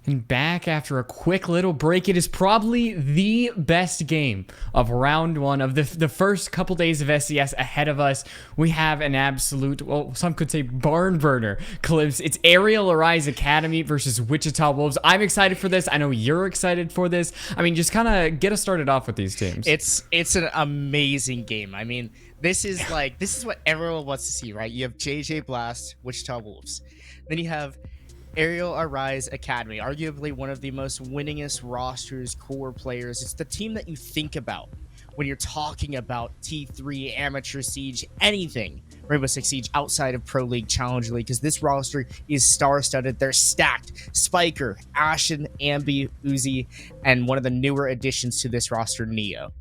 And back after a quick little break, it is probably the best game of round one of the first couple days of SCS ahead of us. We have an absolute, well, some could say barn burner clips. It's Arial Arise Academy versus Wichita Wolves. I'm excited for this. I know you're excited for this. I mean, just kind of get us started off with these teams. It's an amazing game. I mean, this is what everyone wants to see, right? You have JJ Blast, Wichita Wolves. Then you have Arial Arise Academy, arguably one of the most winningest rosters, core players. It's the team that you think about when you're talking about T3, Amateur Siege, anything Rainbow Six Siege outside of Pro League, Challenge League, because this roster is star-studded. They're stacked. Spiker, Ashen, Ambi, Uzi, and one of the newer additions to this roster, Neo.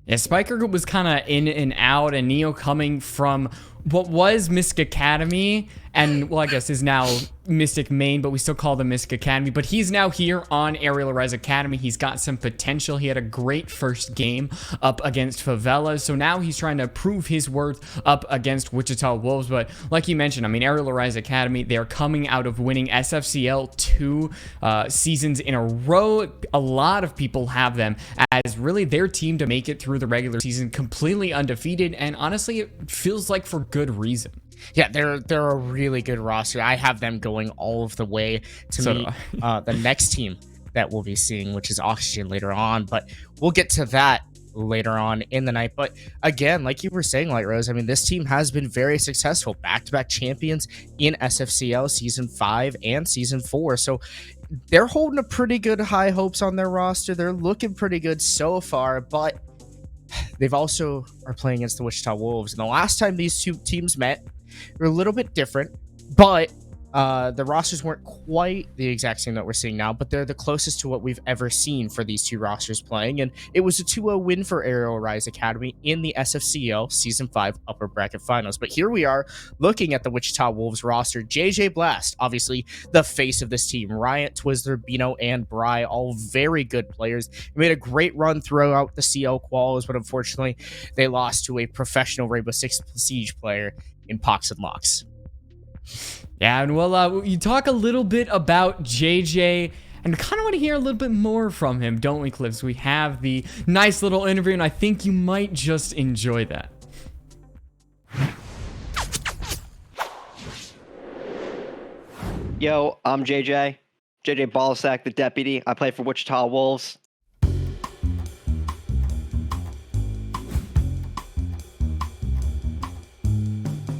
Yeah, Spiker was kind of in and out, and Neo coming from what was Mystic Academy, and, well, I guess is now Mystic Main, but we still call them Mystic Academy. But he's now here on Arial Arise Academy. He's got some potential. He had a great first game up against Favelas, so now he's trying to prove his worth up against Wichita Wolves. But like you mentioned, I mean, Arial Arise Academy, they're coming out of winning SFCL 2 seasons in a row. A lot of people have them as really their team to make it through the regular season completely undefeated, and honestly, it feels like for good reason. Yeah, they're a really good roster. I have them going all of the way to meet the next team that we'll be seeing, which is Oxygen later on. But we'll get to that later on in the night. But again, like you were saying, Light Rose, I mean, this team has been very successful. Back-to-back champions in SFCL Season 5 and Season 4. So they're holding a pretty good high hopes on their roster. They're looking pretty good so far, but they've also are playing against the Wichita Wolves. And the last time these two teams met, they're a little bit different, but the rosters weren't quite the exact same that we're seeing now, but they're the closest to what we've ever seen for these two rosters playing. And it was a 2-0 win for Arial Rise Academy in the SFCL Season 5 Upper Bracket Finals. But here we are looking at the Wichita Wolves roster. JJ Blast, obviously the face of this team. Riot, Twizzler, Bino, and Bry, all very good players. They made a great run throughout the CL quals, but unfortunately they lost to a professional Rainbow Six Siege player in Pox and Locks. Yeah, and well, you talk a little bit about JJ, and kind of want to hear a little bit more from him, don't we, Clips? We have the nice little interview, and I think you might just enjoy that. Yo, I'm JJ Ballsack, the deputy. I play for Wichita Wolves.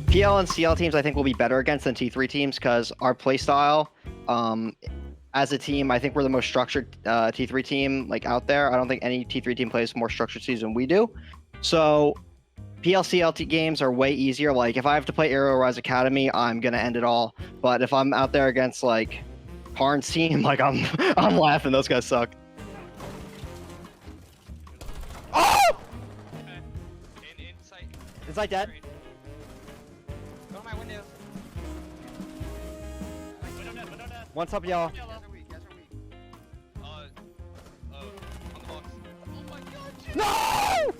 PL and CL teams I think will be better against than T3 teams because our playstyle, as a team, I think we're the most structured T3 team like out there. I don't think any T3 team plays more structured teams than we do. So PL-CL games are way easier. Like if I have to play Arial Rise Academy, I'm gonna end it all. But if I'm out there against like Karn's team, like I'm laughing. Those guys suck. Oh! Inside dead. What's up, y'all? No!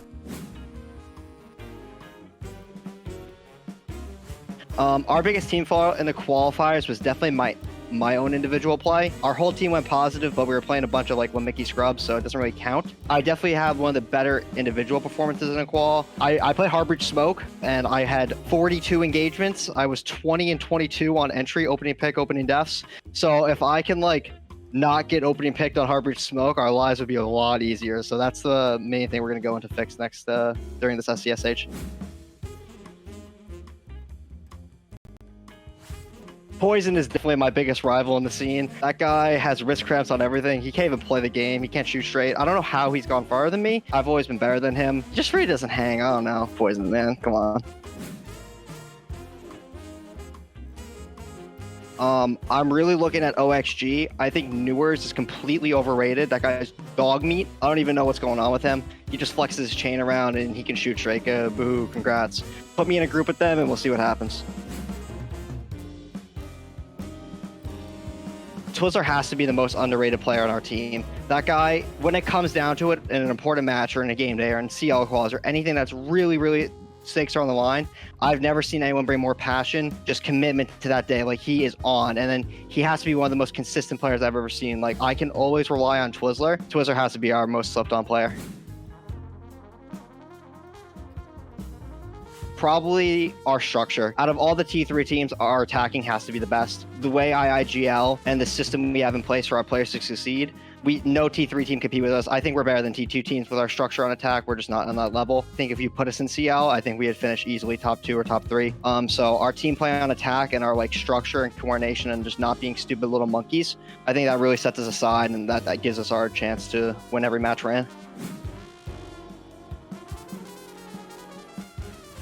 Our biggest team fall in the qualifiers was definitely my own individual play. Our whole team went positive, but we were playing a bunch of like Mickey scrubs, so it doesn't really count. I definitely have one of the better individual performances in a qual. I play Harbridge Smoke, and I had 42 engagements. I was 20 and 22 on entry, opening pick, opening deaths. So if I can like not get opening picked on Harbridge Smoke, our lives would be a lot easier. So that's the main thing we're gonna go into fix next during this SCSH. Poison is definitely my biggest rival in the scene. That guy has wrist cramps on everything. He can't even play the game. He can't shoot straight. I don't know how he's gone farther than me. I've always been better than him. Just really doesn't hang. I don't know. Poison, man. Come on. I'm really looking at OXG. I think Newers is completely overrated. That guy's dog meat. I don't even know what's going on with him. He just flexes his chain around and he can shoot straight. Boo, congrats. Put me in a group with them and we'll see what happens. Twizzler has to be the most underrated player on our team. That guy, when it comes down to it in an important match or in a game day or in CL quals or anything that's really, really stakes are on the line. I've never seen anyone bring more passion, just commitment to that day. Like, he is on, and then he has to be one of the most consistent players I've ever seen. Like, I can always rely on Twizzler. Twizzler has to be our most slept on player. Probably our structure. Out of all the T3 teams, our attacking has to be the best. The way IIGL and the system we have in place for our players to succeed, no T3 team compete with us. I think we're better than T2 teams with our structure on attack. We're just not on that level. I think if you put us in CL, I think we would finish easily top 2 or top 3. So our team play on attack and our like structure and coordination and just not being stupid little monkeys, I think that really sets us aside, and that gives us our chance to win every match we're in.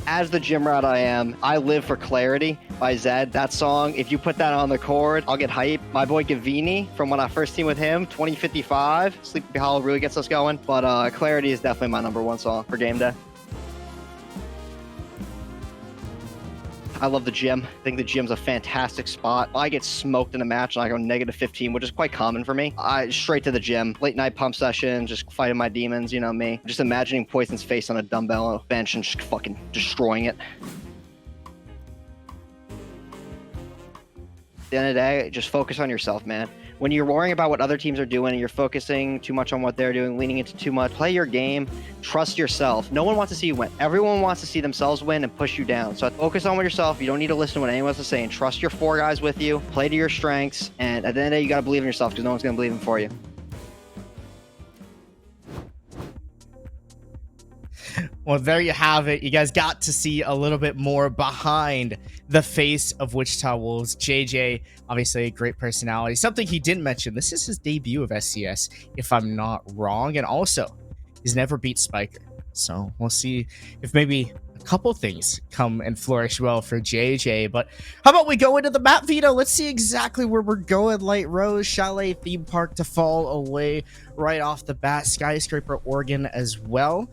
As the gym rat I am, I live for Clarity by Zed. That song, if you put that on the chord, I'll get hype. My boy Gavini, from when I first teamed with him, 2055, Sleepy Hollow really gets us going. But Clarity is definitely my #1 song for game day. I love the gym. I think the gym's a fantastic spot. I get smoked in a match and I go -15, which is quite common for me. I straight to the gym. Late night pump session, just fighting my demons, you know me. Just imagining Poison's face on a dumbbell on a bench and just fucking destroying it. At the end of the day, just focus on yourself, man. When you're worrying about what other teams are doing and you're focusing too much on what they're doing, leaning into too much, play your game, trust yourself. No one wants to see you win. Everyone wants to see themselves win and push you down. So focus on yourself. You don't need to listen to what anyone else is saying. Trust your 4 guys with you, play to your strengths, and at the end of the day, you got to believe in yourself because no one's going to believe in for you. Well, there you have it. You guys got to see a little bit more behind the face of Wichita Wolves. JJ, obviously a great personality. Something he didn't mention, this is his debut of SCS, if I'm not wrong. And also, he's never beat Spiker. So we'll see if maybe a couple things come and flourish well for JJ. But how about we go into the map, Vito? Let's see exactly where we're going. Light Rose, Chalet Theme Park to fall away right off the bat. Skyscraper, Oregon as well.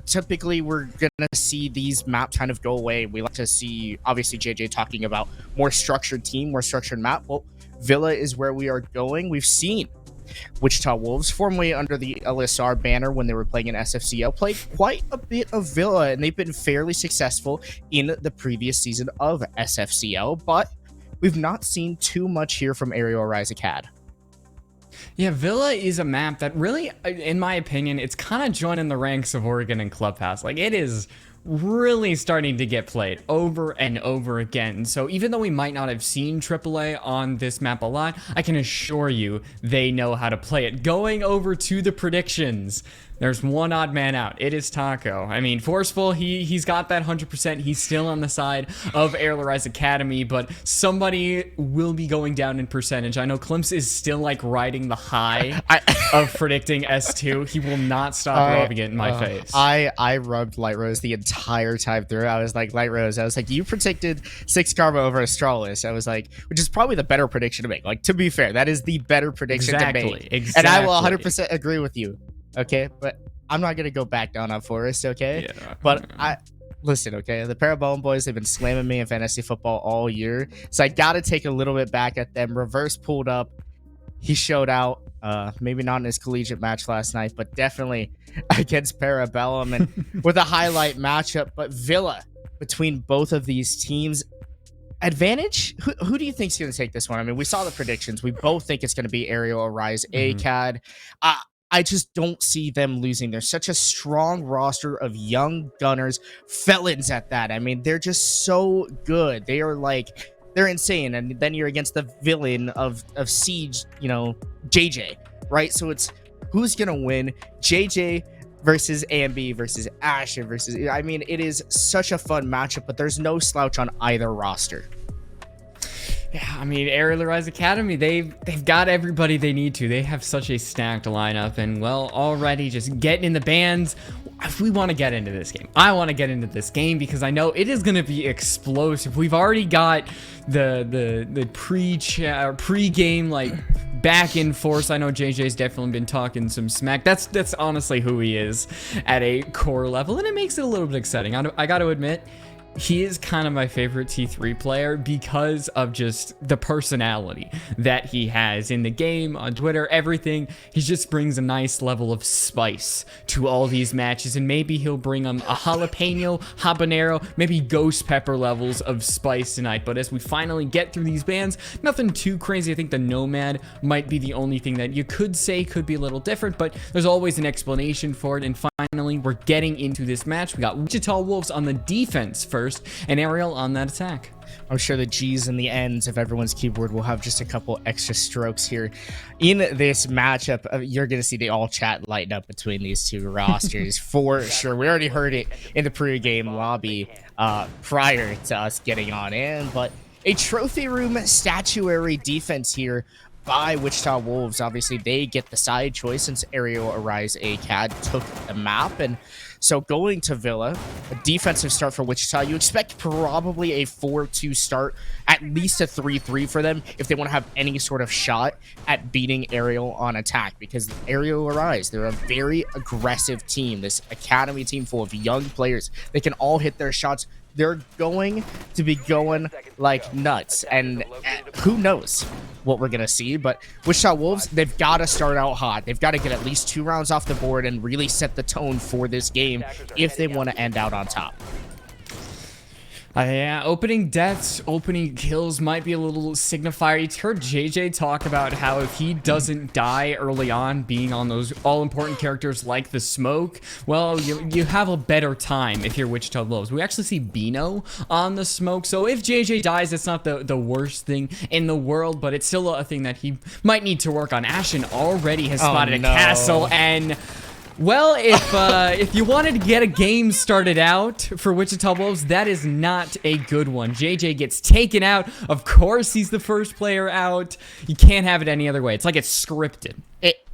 Typically we're gonna see these maps kind of go away. We like to see, obviously, JJ talking about more structured team, more structured map. Well, Villa is where we are going. We've seen Wichita Wolves, formerly under the LSR banner when they were playing in SFCL, played quite a bit of Villa, and they've been fairly successful in the previous season of SFCL, but we've not seen too much here from Arial Rise Acad. Yeah, Villa is a map that really, in my opinion, it's kind of joining the ranks of Oregon and Clubhouse. Like, it is really starting to get played over and over again. So even though we might not have seen AAA on this map a lot, I can assure you they know how to play it. Going over to the predictions, there's one odd man out. It is Taco. I mean, Forceful, he's got that 100%. He's still on the side of Arial Rise Academy, but somebody will be going down in percentage. I know Klimps is still like riding the high of predicting S2. He will not stop rubbing it in my face. I rubbed Light Rose the entire time through. I was like, Light Rose, I was like, you predicted 6 Karma over Astralis. I was like, which is probably the better prediction to make. Like, to be fair, that is the better prediction to make. Exactly. And I will 100% agree with you. Okay, but I'm not gonna go back down on Forest, okay? Yeah. But listen, okay, the Parabellum boys, they've been slamming me in fantasy football all year, so I gotta take a little bit back at them. Reverse pulled up, he showed out, maybe not in his collegiate match last night, but definitely against Parabellum and with a highlight matchup. But Villa, between both of these teams, advantage? Who do you think is gonna take this one? I mean, we saw the predictions. We both think it's gonna be Arial Rise ACAD. I just don't see them losing. There's such a strong roster of young gunners, felons at that. I mean, they're just so good. They are like, they're insane. And then you're against the villain of Siege, you know, JJ, right? So it's who's going to win? JJ versus AMB versus Ashen versus, I mean, it is such a fun matchup, but there's no slouch on either roster. Yeah, I mean, Arial Rise Academy, they've got everybody they need to. They have such a stacked lineup, and well, already just getting in the bands. If we want to get into this game, I want to get into this game because I know it is going to be explosive. We've already got the pre-game like back in force. I know JJ's definitely been talking some smack. That's honestly who he is at a core level, and it makes it a little bit exciting. I got to admit, he is kind of my favorite T3 player because of just the personality that he has in the game, on Twitter, everything. He just brings a nice level of spice to all these matches, and maybe he'll bring a jalapeno, habanero, maybe ghost pepper levels of spice tonight. But as we finally get through these bans, nothing too crazy. I think the Nomad might be the only thing that you could say could be a little different, but there's always an explanation for it. And finally, we're getting into this match. We got Wichita Wolves on the defense first, and Arial on that attack. I'm sure the G's and the N's of everyone's keyboard will have just a couple extra strokes here. In this matchup, you're going to see the all chat lighten up between these two rosters for sure. We already heard it in the pre-game lobby prior to us getting on in, but a trophy room statuary defense here by Wichita Wolves. Obviously, they get the side choice since Arial, Arise, ACAD took the map. And so going to Villa, a defensive start for Wichita, you expect probably a 4-2 start, at least a 3-3 for them if they want to have any sort of shot at beating Arial on attack, because Arial, Arise, they're a very aggressive team, this academy team full of young players. They can all hit their shots. They're going to be going like nuts, and who knows what we're going to see. But Wichita Wolves, they've got to start out hot. They've got to get at least 2 rounds off the board and really set the tone for this game if they want to end out on top. Yeah, opening deaths, opening kills might be a little signifier. You heard JJ talk about how if he doesn't die early on, being on those all-important characters like the smoke, well, you have a better time if you're Wichita Wolves. We actually see Bino on the smoke, so if JJ dies, it's not the worst thing in the world, but it's still a thing that he might need to work on. Ashen already has spotted a castle, and well, if you wanted to get a game started out for Wichita Wolves, that is not a good one. JJ gets taken out. Of course, he's the first player out. You can't have it any other way. It's like it's scripted.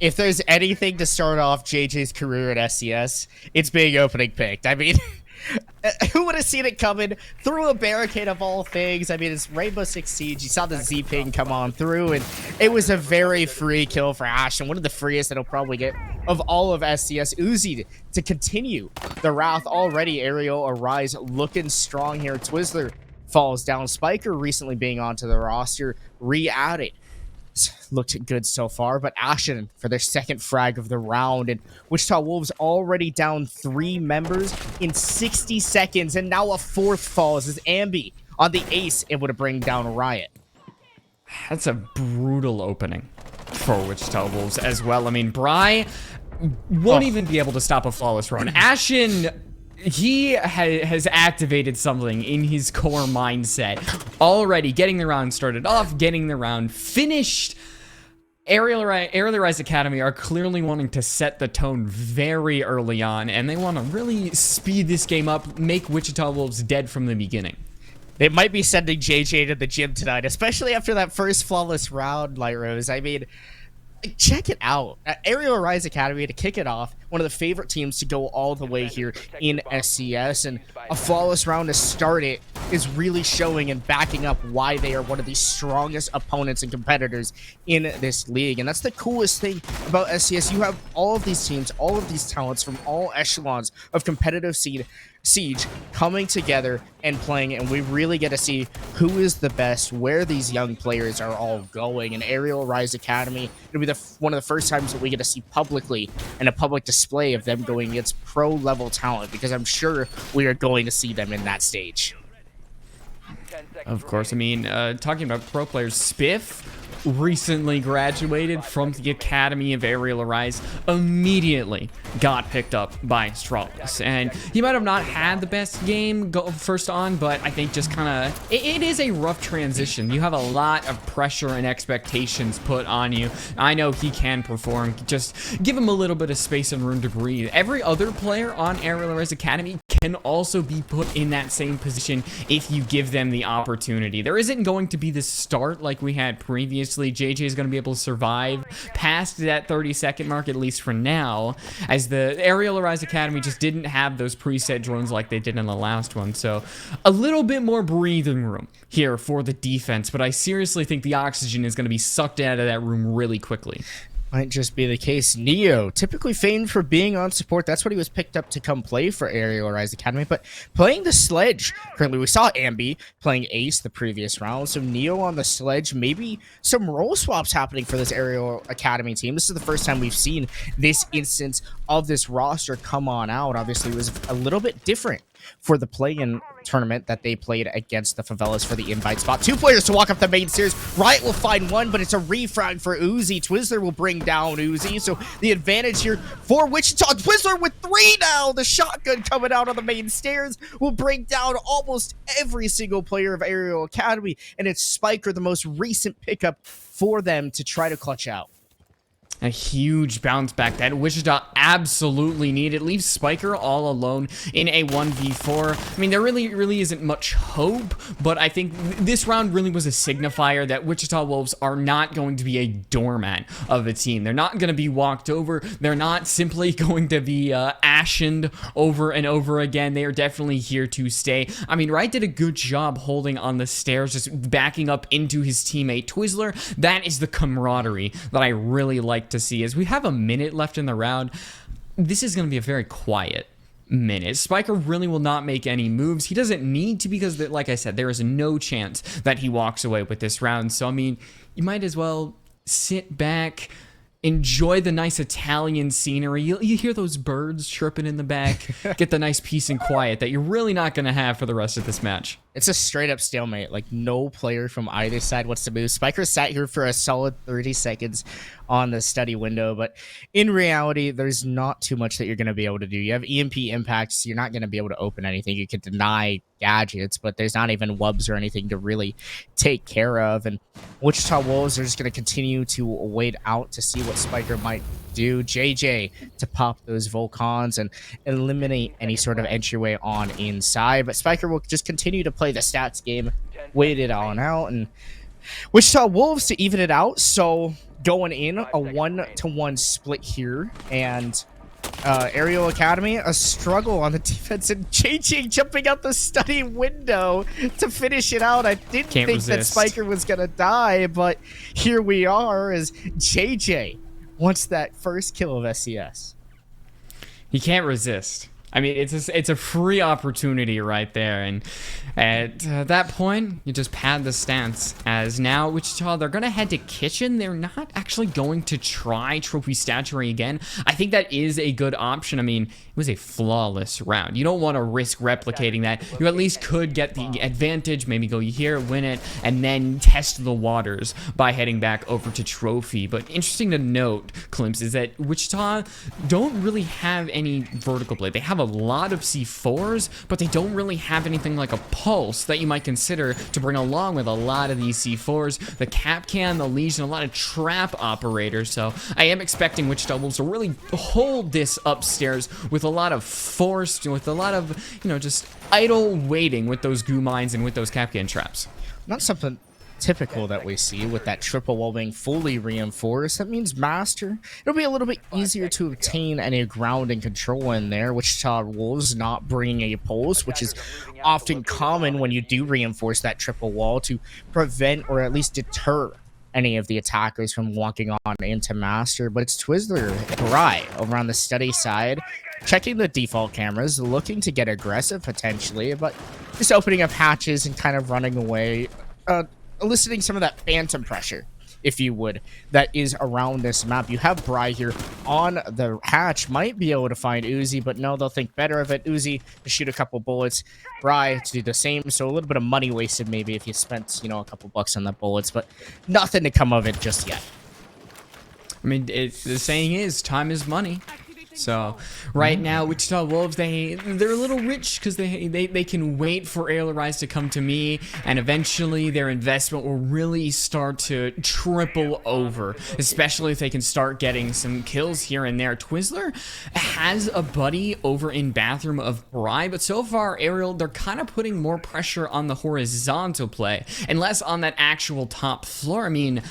If there's anything to start off JJ's career at SCS, it's being opening picked. I mean, who would have seen it coming through a barricade of all things? I mean, it's Rainbow Six Siege. You saw the Z-Ping come on through, and it was a very free kill for Ashton. One of the freest that he'll probably get of all of SCS. Uzi to continue the Wrath already. Arial, Arise looking strong here. Twizzler falls down. Spiker recently being onto the roster, re-added. Looked good so far, but Ashen for their second frag of the round, and Wichita Wolves already down 3 members in 60 seconds, and now a 4th falls as Ambi on the ace able to bring down Riot. That's a brutal opening for Wichita Wolves as well. I mean, Bry won't even be able to stop a flawless run. Ashen, he has activated something in his core mindset already, getting the round started off, getting the round finished. Arial Arise Academy are clearly wanting to set the tone very early on, and they want to really speed this game up, make Wichita Wolves dead from the beginning. They might be sending JJ to the gym tonight, especially after that first flawless round, Light Rose. I mean, check it out. Arial Arise Academy, to kick it off, one of the favorite teams to go all the way here in SCS, and a flawless round to start it is really showing and backing up why they are one of the strongest opponents and competitors in this league. And that's the coolest thing about SCS. You have all of these teams, all of these talents from all echelons of competitive Siege coming together and playing, and we really get to see who is the best, where these young players are all going. And Arial Rise Academy, it'll be one of the first times that we get to see publicly and a public display of them going against pro level talent, because I'm sure we are going to see them in that stage. Of course, I mean, talking about pro players, Spiff recently graduated from the Academy of Arial Arise, immediately got picked up by Strawless, and he might have not had the best game first on, but I think just kind of, it is a rough transition. You have a lot of pressure and expectations put on you. I know he can perform, just give him a little bit of space and room to breathe. Every other player on Arial Arise Academy can also be put in that same position if you give them the opportunity. There isn't going to be this start like we had previously. JJ is going to be able to survive past that 30-second mark, at least for now, as the Arial Arise Academy just didn't have those preset drones like they did in the last one. So a little bit more breathing room here for the defense, but I seriously think the oxygen is going to be sucked out of that room really quickly. Might just be the case. Neo, typically famed for being on support. That's what he was picked up to come play for Arial Rise Academy. But playing the Sledge, currently we saw Ambi playing Ace the previous round. So Neo on the Sledge, maybe some role swaps happening for this Arial Academy team. This is the first time we've seen this instance of this roster come on out. Obviously, it was a little bit different for the play-in tournament that they played against the Favelas for the invite spot. 2 players to walk up the main stairs. Riot will find 1, but it's a refrag for Uzi. Twizzler will bring down Uzi, so the advantage here for Wichita. Twizzler with 3 now. The shotgun coming out on the main stairs will bring down almost every single player of Arial Academy, and it's Spiker, the most recent pickup for them to try to clutch out. A huge bounce back that Wichita absolutely needed. Leaves Spiker all alone in a 1v4. I mean, there really isn't much hope, but I think this round really was a signifier that Wichita Wolves are not going to be a doormat of a team. They're not going to be walked over. They're not simply going to be ashened over and over again. They are definitely here to stay. I mean, Wright did a good job holding on the stairs, just backing up into his teammate Twizzler. That is the camaraderie that I really like to see. As we have a minute left in the round, this is going to be a very quiet minute. Spiker really will not make any moves. He doesn't need to, because like I said, there is no chance that he walks away with this round. So I mean, you might as well sit back, enjoy the nice Italian scenery. You hear those birds chirping in the back. Get the nice peace and quiet that you're really not going to have for the rest of this match. It's a straight up stalemate. Like, no player from either side wants to move. Spiker sat here for a solid 30 seconds on the study window, but in reality, there's not too much that you're going to be able to do. You have EMP impacts, so you're not going to be able to open anything. You can deny gadgets, but there's not even wubs or anything to really take care of. And Wichita Wolves are just going to continue to wait out to see what Spiker might do. JJ to pop those Volcans and eliminate any sort of entryway on inside, but Spiker will just continue to play the stats game, wait it on out, and Wichita Wolves to even it out. So going in a 1-to-1 split here, and Arial Academy a struggle on the defense, and JJ jumping out the study window to finish it out. I didn't think that Spiker was gonna die, but here we are as JJ wants that first kill of SCS. He can't resist. I mean, it's a free opportunity right there, and at that point, you just pad the stance. As now, Wichita, they're gonna head to Kitchen. They're not actually going to try Trophy Statuary again. I think that is a good option. I mean, it was a flawless round. You don't want to risk replicating that. You at least could get the advantage, maybe go here, win it, and then test the waters by heading back over to Trophy. But interesting to note, Klimps, is that Wichita don't really have any vertical blade. They have a lot of C4s, but they don't really have anything like a pulse that you might consider to bring along with a lot of these C4s. The Capcan, the Legion, a lot of trap operators. So I am expecting Wichita Wolves to really hold this upstairs with a lot of force, with a lot of, you know, just idle waiting with those goo mines and with those Capcan traps. Not something typical that we see with that triple wall being fully reinforced. That means Master, it'll be a little bit easier to obtain any ground and control in there. Wichita Wolves not bringing a pulse, which is often common when you do reinforce that triple wall to prevent or at least deter any of the attackers from walking on into Master. But it's Twizzler Bry over on the study side, checking the default cameras, looking to get aggressive potentially, but just opening up hatches and kind of running away, eliciting some of that phantom pressure, if you would, that is around this map. You have Bry here on the hatch, might be able to find Uzi, but no, they'll think better of it. Uzi to shoot a couple bullets, Bry to do the same, so a little bit of money wasted maybe if you spent, you know, a couple bucks on the bullets, but nothing to come of it just yet. I mean, the saying is, time is money. So right now, Wichita Wolves, they're a little rich because they can wait for Arial Rise to come to me, and eventually their investment will really start to triple over, especially if they can start getting some kills here and there. Twizzler has a buddy over in bathroom of Bry, but so far, Arial, they're kind of putting more pressure on the horizontal play and less on that actual top floor. I mean,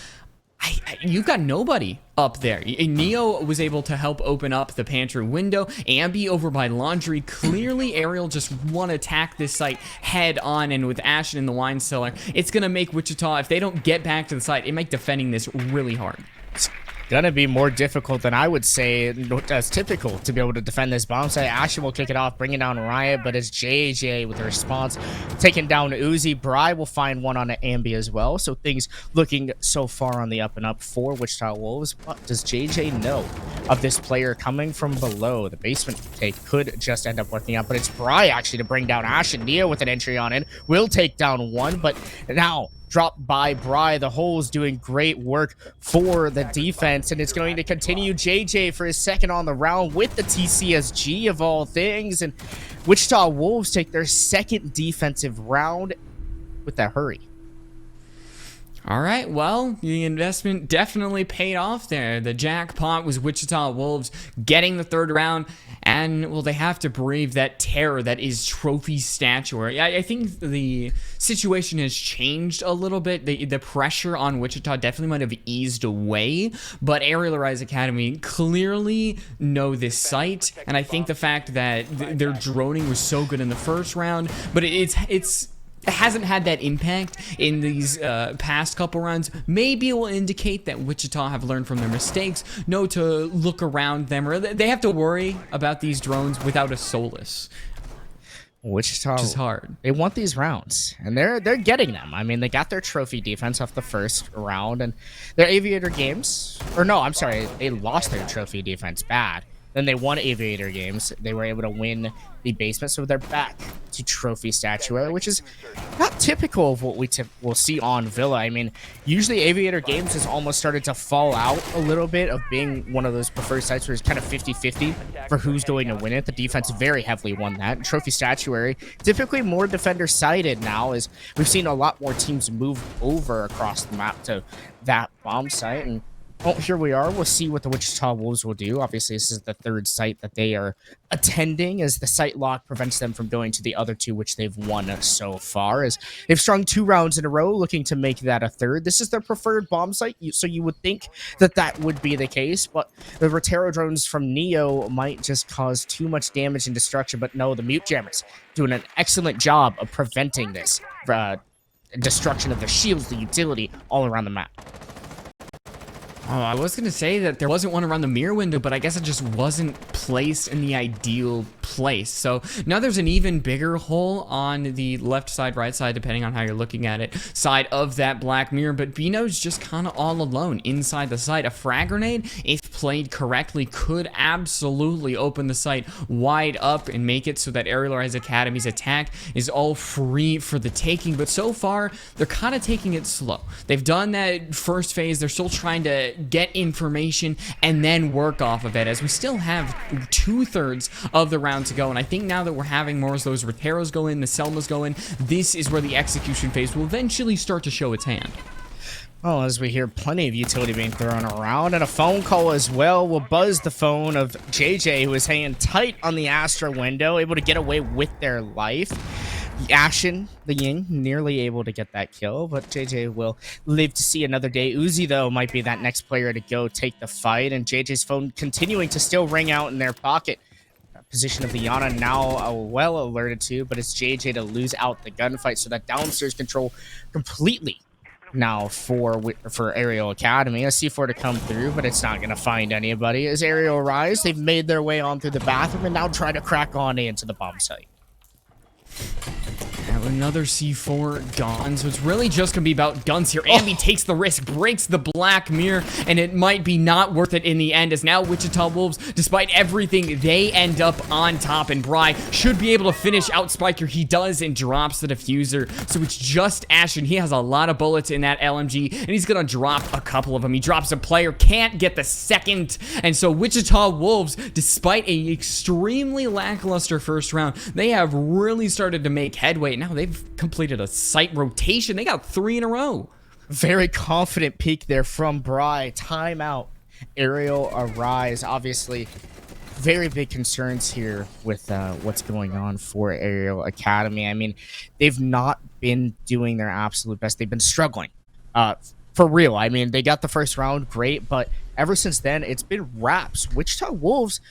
you've got nobody up there. Neo was able to help open up the pantry window. Ambi over by laundry. Clearly, Arial just want to attack this site head on, and with Ashen in the wine cellar, it's going to make Wichita, if they don't get back to the site, it make defending this really hard. It's gonna be more difficult than I would say as typical to be able to defend this bomb site. Ashen will kick it off, bringing down Riot, but it's JJ with a response, taking down Uzi. Bry will find one on an Ambi as well, so things looking so far on the up and up for Wichita Wolves. But does JJ know of this player coming from below? The basement take could just end up working out, but it's Bry actually to bring down Ashen. Neo with an entry on it will take down one, but now dropped by Bry. The hole's doing great work for the defense, and it's going to continue. JJ for his second on the round with the TCSG of all things, and Wichita Wolves take their second defensive round with that hurry. All right, well, the investment definitely paid off there. The jackpot was Wichita Wolves getting the third round, and, well, they have to brave that terror that is trophy statuary. I think the situation has changed a little bit. The pressure on Wichita definitely might have eased away, but Arial Rise Academy clearly know this site, and I think the fact that their droning was so good in the first round, but it hasn't had that impact in these past couple rounds. Maybe it will indicate that Wichita have learned from their mistakes, know to look around them, or they have to worry about these drones without a solace. Wichita, which is hard. They want these rounds, and they're getting them. I mean, they got their trophy defense off the first round, and their Aviator games, or no, I'm sorry, they lost their trophy defense bad. Then they won Aviator games. They were able to win the basement, so they're back to trophy statuary, which is not typical of what we will see on Villa. I mean, usually Aviator games has almost started to fall out a little bit of being one of those preferred sites where it's kind of 50-50 for who's going to win it. The defense very heavily won that. Trophy statuary, typically more defender-sided now, as we've seen a lot more teams move over across the map to that bomb site, and well, here we are. We'll see what the Wichita Wolves will do. Obviously, this is the third site that they are attending, as the site lock prevents them from going to the other two, which they've won so far, as they've strung 2 rounds in a row, looking to make that a third. This is their preferred bomb site, so you would think that that would be the case, but the Rotero drones from Neo might just cause too much damage and destruction. But no, the Mute Jammers doing an excellent job of preventing this destruction of the shields, the utility, all around the map. Oh, I was going to say that there wasn't one around the mirror window, but I guess it just wasn't placed in the ideal place. So now there's an even bigger hole on the left side, right side, depending on how you're looking at it, side of that black mirror. But Bino's just kind of all alone inside the site. A frag grenade, if played correctly, could absolutely open the site wide up and make it so that Arial Rise Academy's attack is all free for the taking. But so far, they're kind of taking it slow. They've done that first phase. They're still trying to get information and then work off of it, as we still have 2/3 of the round to go. And I think now that we're having more of those Roteros go in, the Selmas go in, this is where the execution phase will eventually start to show its hand. Well, as we hear plenty of utility being thrown around, and a phone call as well will buzz the phone of JJ, who is hanging tight on the Astra window, able to get away with their life. Ashen, the Ying, nearly able to get that kill, but JJ will live to see another day. Uzi, though, might be that next player to go take the fight, and JJ's phone continuing to still ring out in their pocket. Position of the Yana now well alerted to, but it's JJ to lose out the gunfight, so that downstairs control completely now for Arial Academy. A C4 to come through, but it's not going to find anybody. As Arial Rise, they've made their way on through the bathroom and now try to crack on into the bomb site. Another C4 gone, so it's really just gonna be about guns here. Ambi takes the risk, breaks the black mirror, and it might be not worth it in the end, as now Wichita Wolves, despite everything, they end up on top, and Bry should be able to finish out Spiker. He does, and drops the diffuser, so it's just Ashen. He has a lot of bullets in that LMG, and he's gonna drop a couple of them. He drops a player, can't get the second, and so Wichita Wolves, despite a extremely lackluster first round, they have really started to make headway. Now they've completed a site rotation. They got 3 in a row. Very confident peek there from Bry. Timeout. Arial Arise. Obviously, very big concerns here with what's going on for Arial Academy. I mean, they've not been doing their absolute best. They've been struggling. For real. I mean, they got the first round, great, but ever since then, it's been wraps. Wichita Wolves,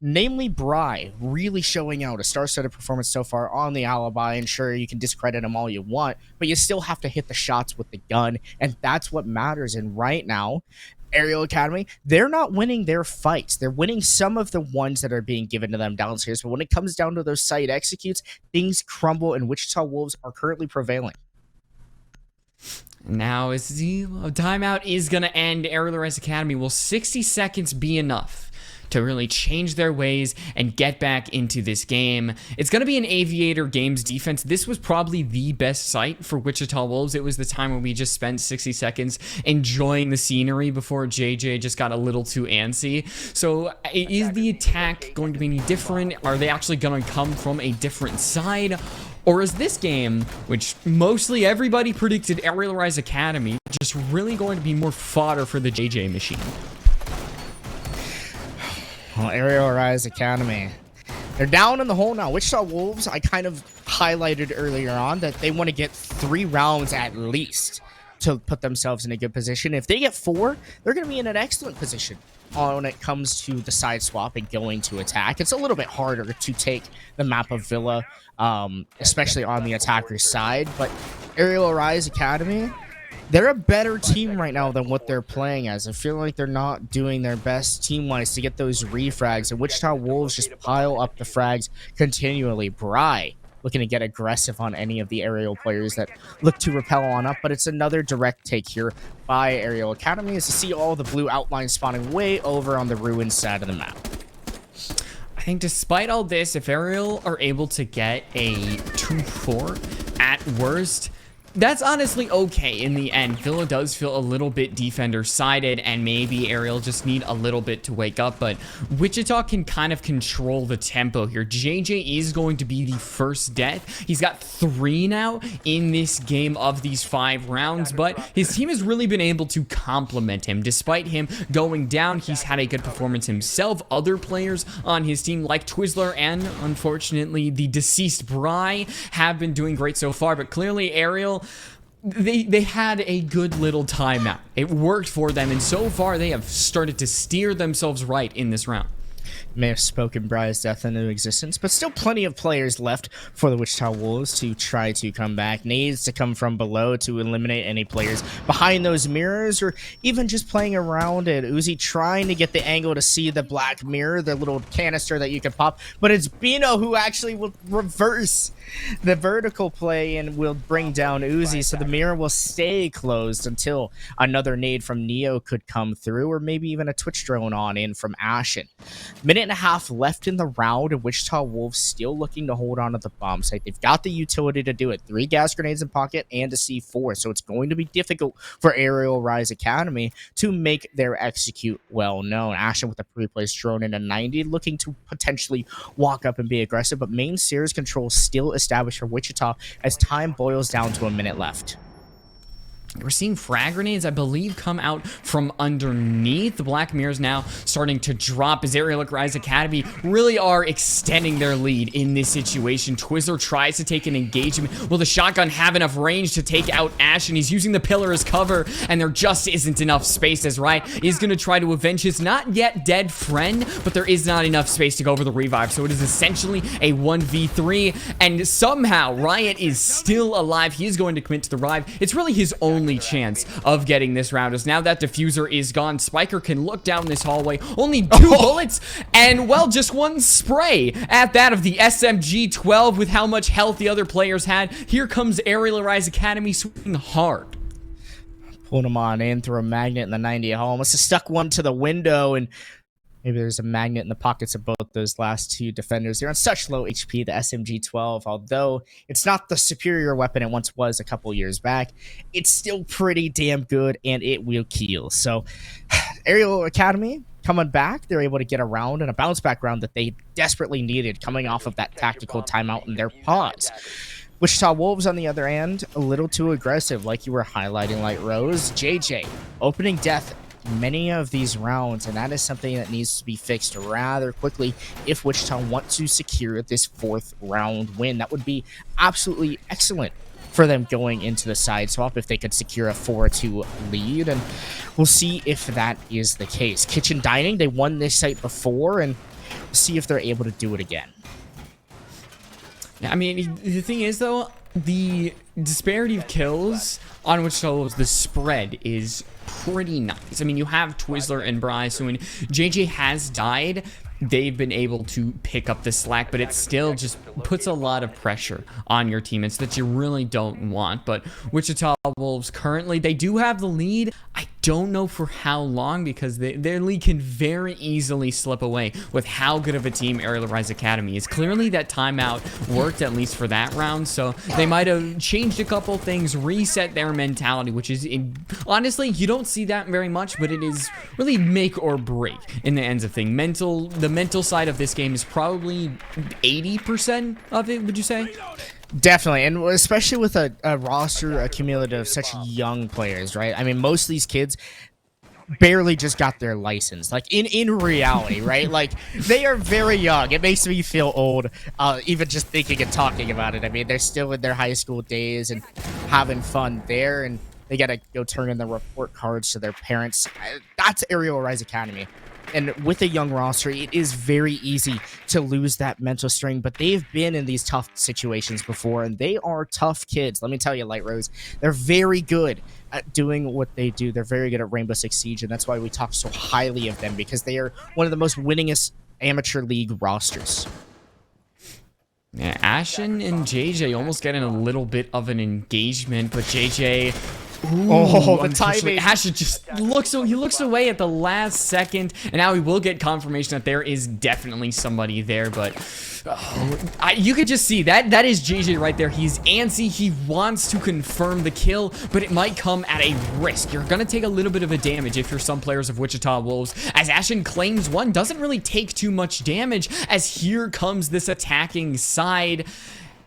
namely Bry, really showing out a star-studded performance so far on the alibi. And sure, you can discredit him all you want, but you still have to hit the shots with the gun, and that's what matters. And right now, Arial Academy, they're not winning their fights. They're winning some of the ones that are being given to them downstairs. But when it comes down to those site executes, things crumble, and Wichita Wolves are currently prevailing. Now, is the timeout is going to end. Arial Rise Academy. Will 60 seconds be enough to really change their ways and get back into this game? It's going to be an Aviator Games defense. This was probably the best site for Wichita Wolves. It was the time when we just spent 60 seconds enjoying the scenery before JJ just got a little too antsy. So is the attack going to be any different? Are they actually going to come from a different side? Or is this game, which mostly everybody predicted Arial Rise Academy, just really going to be more fodder for the JJ machine? Well, Arial Rise Academy, they're down in the hole now. Wichita Wolves, I kind of highlighted earlier on that they want to get 3 rounds at least to put themselves in a good position. If they get 4, they're going to be in an excellent position when it comes to the side swap and going to attack. It's a little bit harder to take the map of Villa, especially on the attacker's side. But Arial Rise Academy, they're a better team right now than what they're playing as. I feel like they're not doing their best team-wise to get those refrags, and Wichita Wolves just pile up the frags continually. Bry looking to get aggressive on any of the Arial players that look to repel on up, but it's another direct take here by Arial Academy as to see all the blue outlines spawning way over on the ruined side of the map. I think despite all this, if Arial are able to get a 2-4 at worst, that's honestly okay in the end. Villa does feel a little bit defender-sided, and maybe Arial just need a little bit to wake up, but Wichita can kind of control the tempo here. JJ is going to be the first death. He's got 3 now in this game of these 5 rounds, but his team has really been able to complement him. Despite him going down, he's had a good performance himself. Other players on his team, like Twizzler and, unfortunately, the deceased Bry, have been doing great so far, but clearly Arial, they had a good little timeout. It worked for them, and so far they have started to steer themselves right in this round. May have spoken Bry's death into existence, but still plenty of players left for the Wichita Wolves to try to come back. Needs to come from below to eliminate any players behind those mirrors, or even just playing around it. Uzi trying to get the angle to see the black mirror, the little canister that you can pop, but it's Bino who actually will reverse the vertical play and will bring down Uzi, so the mirror will stay closed until another nade from Neo could come through, or maybe even a Twitch drone on in from Ashen. Minute and a half left in the round, and Wichita Wolves still looking to hold on to the bomb site. They've got the utility to do it. 3 gas grenades in pocket and a C4, so it's going to be difficult for Arial Rise Academy to make their execute well known. Ashen with a pre-placed drone in a 90, looking to potentially walk up and be aggressive, but main series control still established for Wichita as time boils down to a minute left. We're seeing frag grenades, I believe, come out from underneath. The Black Mirrors now starting to drop as Arial Rise Academy really are extending their lead in this situation. Twizzler tries to take an engagement. Will the shotgun have enough range to take out Ash? And he's using the pillar as cover, and there just isn't enough space as Riot is going to try to avenge his not yet dead friend, but there is not enough space to go over the revive. So it is essentially a 1v3, and somehow Riot is still alive. He is going to commit to the revive. It's really his only chance of getting this round, as now that diffuser is gone, Spiker can look down this hallway, only 2 bullets, and well, just 1 spray at that of the SMG-12 with how much health the other players had. Here comes Arial Rise Academy swinging hard. Pulled him on in through a magnet in the 90 at home. Must have stuck one to the window, and maybe there's a magnet in the pockets of both those last 2 defenders. They're on such low HP, the SMG-12, although it's not the superior weapon it once was a couple years back, it's still pretty damn good, and it will kill. So, Arial Academy coming back, they're able to get a round and a bounce back round that they desperately needed coming off of that tactical timeout in their pause. Wichita Wolves, on the other end, a little too aggressive, like you were highlighting, Light Rose. JJ, opening death many of these rounds, and that is something that needs to be fixed rather quickly if Wichita wants to secure this 4th round win. That would be absolutely excellent for them going into the side swap if they could secure a 4-2 lead, and we'll see if that is the case. Kitchen Dining, they won this site before, and see if they're able to do it again. I mean, the thing is, though, the disparity of kills on Wichita Wolves, the spread is pretty nice. I mean, you have Twizzler and Bryce, so when JJ has died, they've been able to pick up the slack, but it still just puts a lot of pressure on your teammates that you really don't want. But Wichita Wolves currently, they do have the lead. I don't know for how long, because their lead can very easily slip away with how good of a team Arial Rise Academy is. Clearly that timeout worked, at least for that round, so they might have changed a couple things, reset their mentality, which is, honestly, you don't see that very much, but it is really make or break in the ends of things. The mental side of this game is probably 80% of it, would you say? Definitely, and especially with a roster accumulated of such young players, right? I mean, most of these kids barely just got their license, like in reality, right? Like, they are very young. It makes me feel old, even just thinking and talking about it. I mean, they're still in their high school days and having fun there, and they gotta go turn in the report cards to their parents. That's Arial Rise Academy. And with a young roster, it is very easy to lose that mental string, but they've been in these tough situations before, and they are tough kids. Let me tell you, Light Rose, they're very good at doing what they do. They're very good at Rainbow Six Siege, and that's why we talk so highly of them, because they are one of the most winningest amateur league rosters. Yeah, Ashen and JJ almost getting a little bit of an engagement, but JJ... Ooh, the timing. Ashen just looks away at the last second, and now we will get confirmation that there is definitely somebody there, but you could just see that is JJ right there. He's antsy. He wants to confirm the kill, but it might come at a risk. You're gonna take a little bit of a damage if you're some players of Wichita Wolves, as Ashen claims one, doesn't really take too much damage, as here comes this attacking side.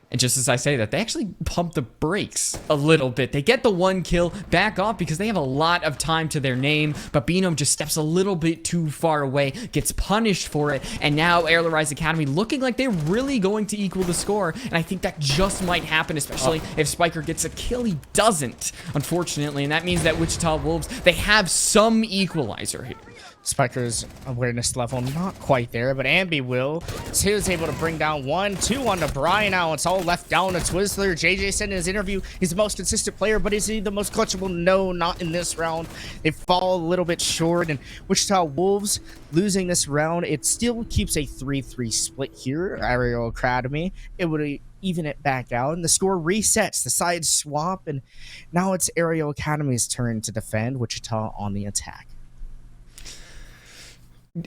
And just as I say that, they actually pump the brakes a little bit. They get the one kill, back off because they have a lot of time to their name, but Beano just steps a little bit too far away, gets punished for it, and now Arial Rise Academy looking like they're really going to equal the score, and I think that just might happen, especially if Spiker gets a kill. He doesn't, unfortunately, and that means that Wichita Wolves, they have some equalizer here. Spiker's awareness level not quite there, but Ambi will. He was able to bring down 1-2 on to Brian. Now it's all left down to Twizzler. JJ said in his interview he's the most consistent player, but is he the most clutchable? No, not in this round. They fall a little bit short, and Wichita Wolves losing this round. It still keeps a 3-3 split here. Arial Academy, it would even it back out, and the score resets. The sides swap, and now it's Arial Academy's turn to defend. Wichita on the attack.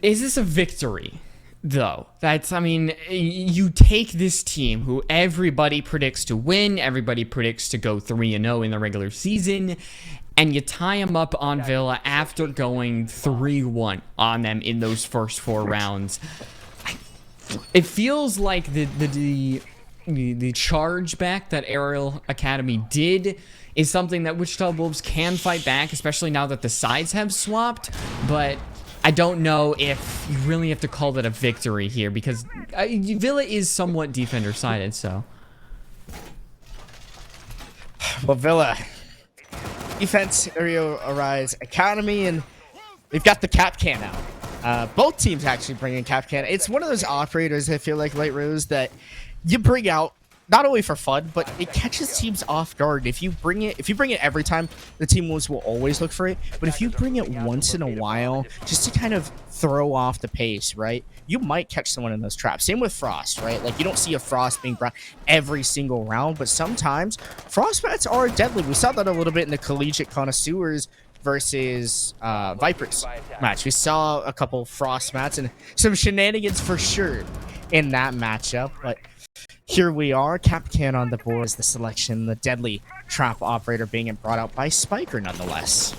Is this a victory, though? I mean, you take this team who everybody predicts to win, everybody predicts to go 3-0 in the regular season, and you tie them up on Villa after going 3-1 on them in those first 4 rounds. It feels like the charge back that Arial Academy did is something that Wichita Wolves can fight back, especially now that the sides have swapped, but I don't know if you really have to call that a victory here, because Villa is somewhat defender-sided, so. Well, Villa, defense, Arial Rise Academy, and they've got the cap can out. Both teams actually bring in cap can. It's one of those operators, I feel like, Light Rose, that you bring out not only for fun, but it catches teams off guard. If you bring it every time, the team will always look for it. But if you bring it once in a while, just to kind of throw off the pace, right? You might catch someone in those traps. Same with Frost, right? Like, you don't see a Frost being brought every single round, but sometimes Frost mats are deadly. We saw that a little bit in the Collegiate Connoisseurs versus Vipers match. We saw a couple Frost mats and some shenanigans for sure in that matchup, but here we are. Capcan on the board is the selection, the deadly trap operator being brought out by Spiker nonetheless.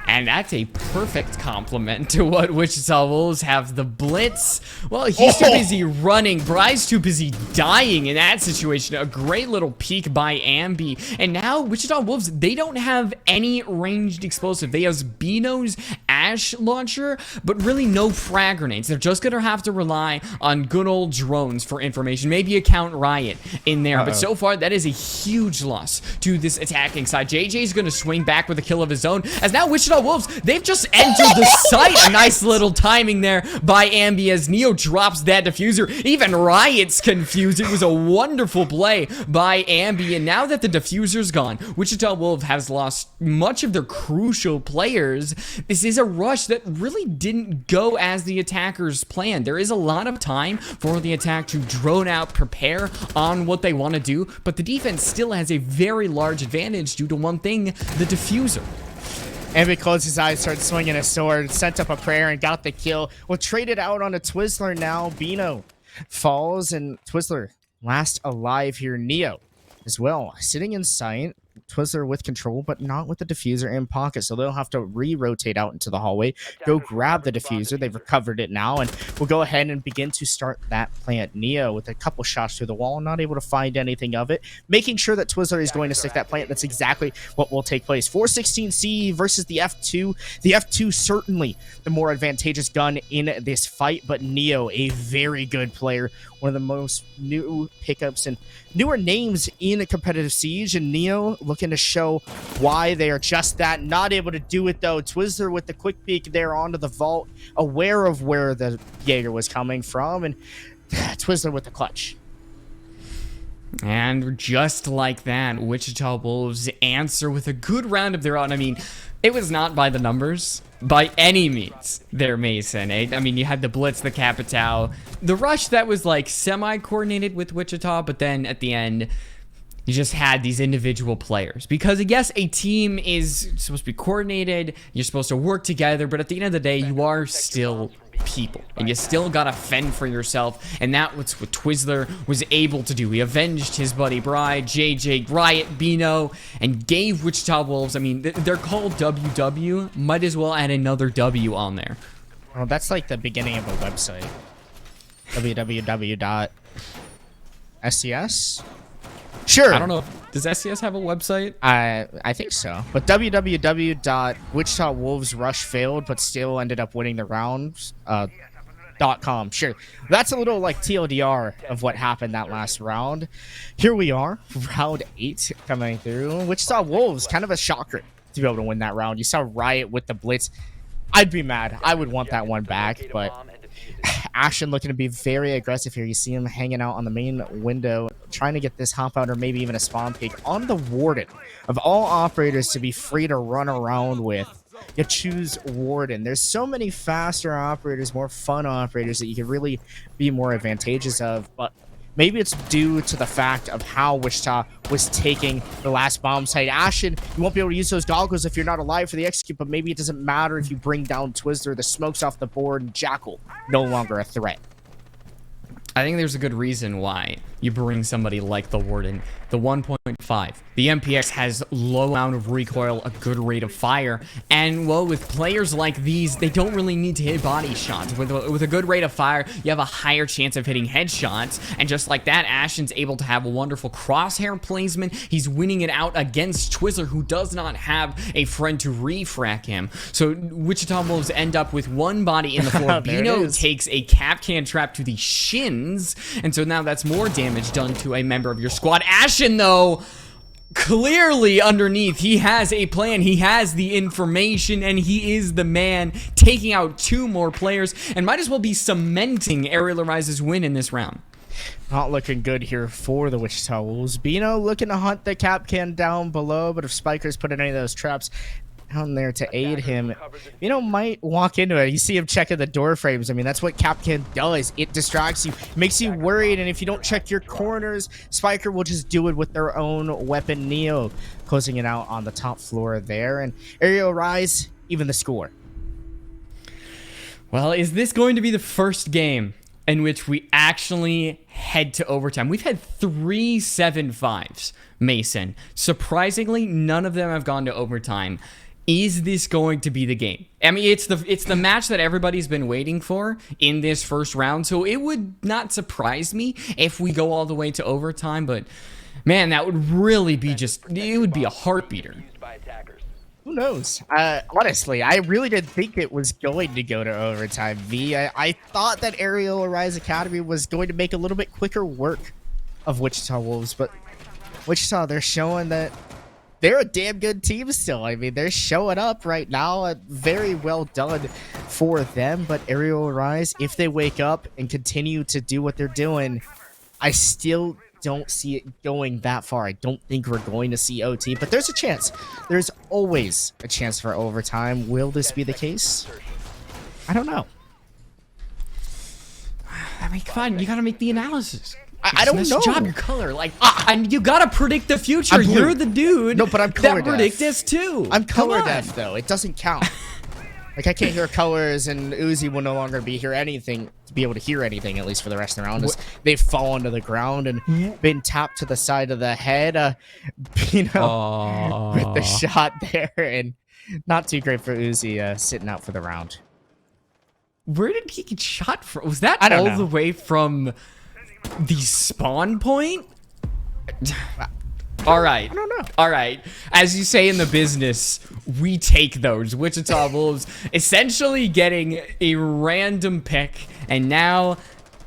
And that's a perfect compliment to what Wichita Wolves have. The blitz, well, he's too busy running. Bry's too busy dying in that situation. A great little peek by Ambi. And now Wichita Wolves, they don't have any ranged explosive. They have Beano's flash launcher, but really no frag grenades. They're just going to have to rely on good old drones for information. Maybe a Count Riot in there. But so far, that is a huge loss to this attacking side. JJ's going to swing back with a kill of his own. As now Wichita Wolves, they've just entered the site. A nice little timing there by Ambi as Neo drops that diffuser. Even Riot's confused. It was a wonderful play by Ambi. And now that the diffuser's gone, Wichita Wolves has lost much of their crucial players. This is a rush that really didn't go as the attackers planned. There is a lot of time for the attack to drone out, prepare on what they want to do, but the defense still has a very large advantage due to one thing, the diffuser. Ambi closed his eyes, started swinging his sword, sent up a prayer, and got the kill. We'll trade it out on a Twizzler now. Bino falls, and Twizzler last alive here. Neo as well, sitting in sight. Twizzler with control, but not with the diffuser in pocket, so they'll have to re-rotate out into the hallway, go grab the diffuser. They've recovered it now, and we'll go ahead and begin to start that plant. Neo with a couple shots through the wall, not able to find anything of it, making sure that Twizzler is going to stick that plant. That's exactly what will take place. 416C versus the F2. The F2 certainly the more advantageous gun in this fight, but Neo, a very good player, one of the most new pickups and newer names in a competitive Siege, and Neo looking to show why they are just that. Not able to do it though. Twizzler with the quick peek there onto the vault, aware of where the Jaeger was coming from, and Twizzler with the clutch. And just like that, Wichita Wolves answer with a good round of their own. I mean, it was not by the numbers, by any means, there, Mason. I mean, you had the Blitz, the Capitao, the rush that was like semi-coordinated with Wichita, but then at the end, you just had these individual players. Because, yes, a team is supposed to be coordinated, you're supposed to work together, but at the end of the day, you are still people, and you still gotta fend for yourself, and that's what Twizzler was able to do. He avenged his buddy Bride, JJ, Riot, Bino, and gave Wichita Wolves, I mean, they're called WW, might as well add another W on there. Well, that's like the beginning of a website. www.SCS? Sure. I don't know. Does SCS have a website? I think so. But www.wichitawolves rush failed, but still ended up winning the rounds. .com. Sure. That's a little like TLDR of what happened that last round. Here we are, round 8 coming through. Wichita Wolves, kind of a shocker to be able to win that round. You saw Riot with the Blitz. I'd be mad. I would want that one back, but Ashen looking to be very aggressive here. You see him hanging out on the main window, trying to get this hop out or maybe even a spawn peek on the Warden. Of all operators to be free to run around with, you choose Warden. There's so many faster operators, more fun operators that you can really be more advantageous of, but maybe it's due to the fact of how Wichita was taking the last bomb site. Ashen, you won't be able to use those goggles if you're not alive for the execute, but maybe it doesn't matter if you bring down Twizzler. The smoke's off the board, and Jackal no longer a threat. I think there's a good reason why you bring somebody like the Warden. The 1.5. The MPX has low amount of recoil, a good rate of fire, and well, with players like these, they don't really need to hit body shots. With a good rate of fire, you have a higher chance of hitting headshots, and just like that, Ashen's able to have a wonderful crosshair placement. He's winning it out against Twizzler, who does not have a friend to refrac him. So Wichita Wolves end up with one body in the floor. Bino takes a cap can trap to the shins, and so now that's more damage done to a member of your squad. Ashen, though, clearly underneath, he has a plan, he has the information, and he is the man, taking out 2 more players, and might as well be cementing Arial Arise's win in this round. Not looking good here for the Wichita Wolves. Bino looking to hunt the cap can down below, but if Spiker's put in any of those traps down there to aid him, Bino might walk into it. You see him checking the door frames. I mean, that's what Capcan does. It distracts you, makes you worried, and if you don't check your corners, Spiker will just do it with their own weapon. Neo closing it out on the top floor there, and Arial Rise, even the score. Well, is this going to be the first game in which we actually head to overtime? We've had 3 7-5s, Mason. Surprisingly, none of them have gone to overtime. Is this going to be the game? I mean, it's the match that everybody's been waiting for in this first round, so it would not surprise me if we go all the way to overtime, but man, that would really be it would be a heartbeater. Who knows? Honestly, I really didn't think it was going to go to overtime. I thought that Arial Arise Academy was going to make a little bit quicker work of Wichita Wolves, but Wichita, they're showing that they're a damn good team still. I mean, they're showing up right now. Very well done for them. But Arial Arise, if they wake up and continue to do what they're doing, I still don't see it going that far. I don't think we're going to see OT, but there's a chance. There's always a chance for overtime. Will this be the case? I don't know. I mean, come on, you gotta make the analysis. I don't know. Job, your color, like, and you gotta predict the future. You're the dude. No, but I'm color that predict this too. I'm color deaf though. It doesn't count. Like, I can't hear colors, and Uzi will no longer be able to hear anything, at least for the rest of the round. As they've fallen to the ground and been tapped to the side of the head, with the shot there, and not too great for Uzi sitting out for the round. Where did he get shot from? Was that all the way from the spawn point? All right. I don't know. All right. As you say in the business, we take those. Wichita Wolves essentially getting a random pick, and now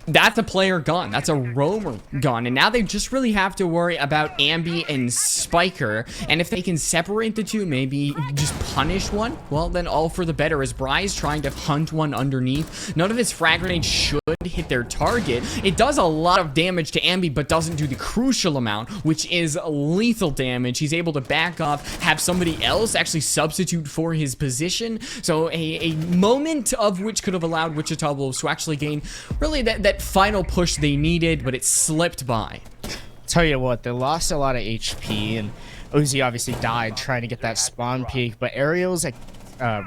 that's a player gone. That's a roamer gone. And now they just really have to worry about Ambi and Spiker. And if they can separate the two, maybe just punish one, well, then all for the better. As Bry's trying to hunt one underneath, none of his frag grenades should hit their target. It does a lot of damage to Ambi, but doesn't do the crucial amount, which is lethal damage. He's able to back off, have somebody else actually substitute for his position. So a moment of which could have allowed Wichita Wolves to actually gain really that final push they needed, but it slipped by. Tell you what, they lost a lot of HP, and Uzi obviously died trying to get that spawn peak, but Ariel's like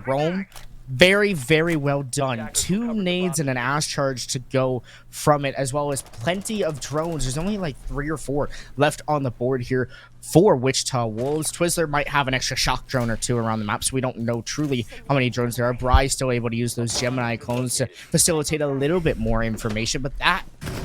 roam, very, very well done. 2 nades and an ash charge to go from it, as well as plenty of drones. There's only like 3 or 4 left on the board here for Wichita Wolves. Twizzler might have an extra shock drone or 2 around the map, so we don't know truly how many drones there are. Bry's still able to use those Gemini clones to facilitate a little bit more information, but that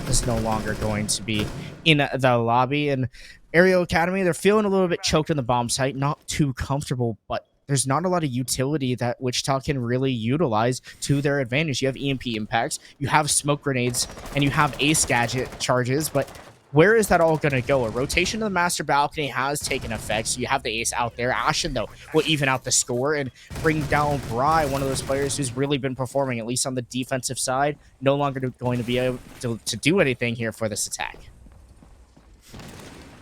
is no longer going to be in the lobby. And Arial Academy, they're feeling a little bit choked in the bomb site, not too comfortable, but there's not a lot of utility that Wichita can really utilize to their advantage. You have EMP impacts, you have smoke grenades, and you have ace gadget charges, but where is that all going to go? A rotation to the master balcony has taken effect, so you have the ace out there. Ashen, though, will even out the score and bring down Bry, one of those players who's really been performing, at least on the defensive side. No longer going to be able to do anything here for this attack.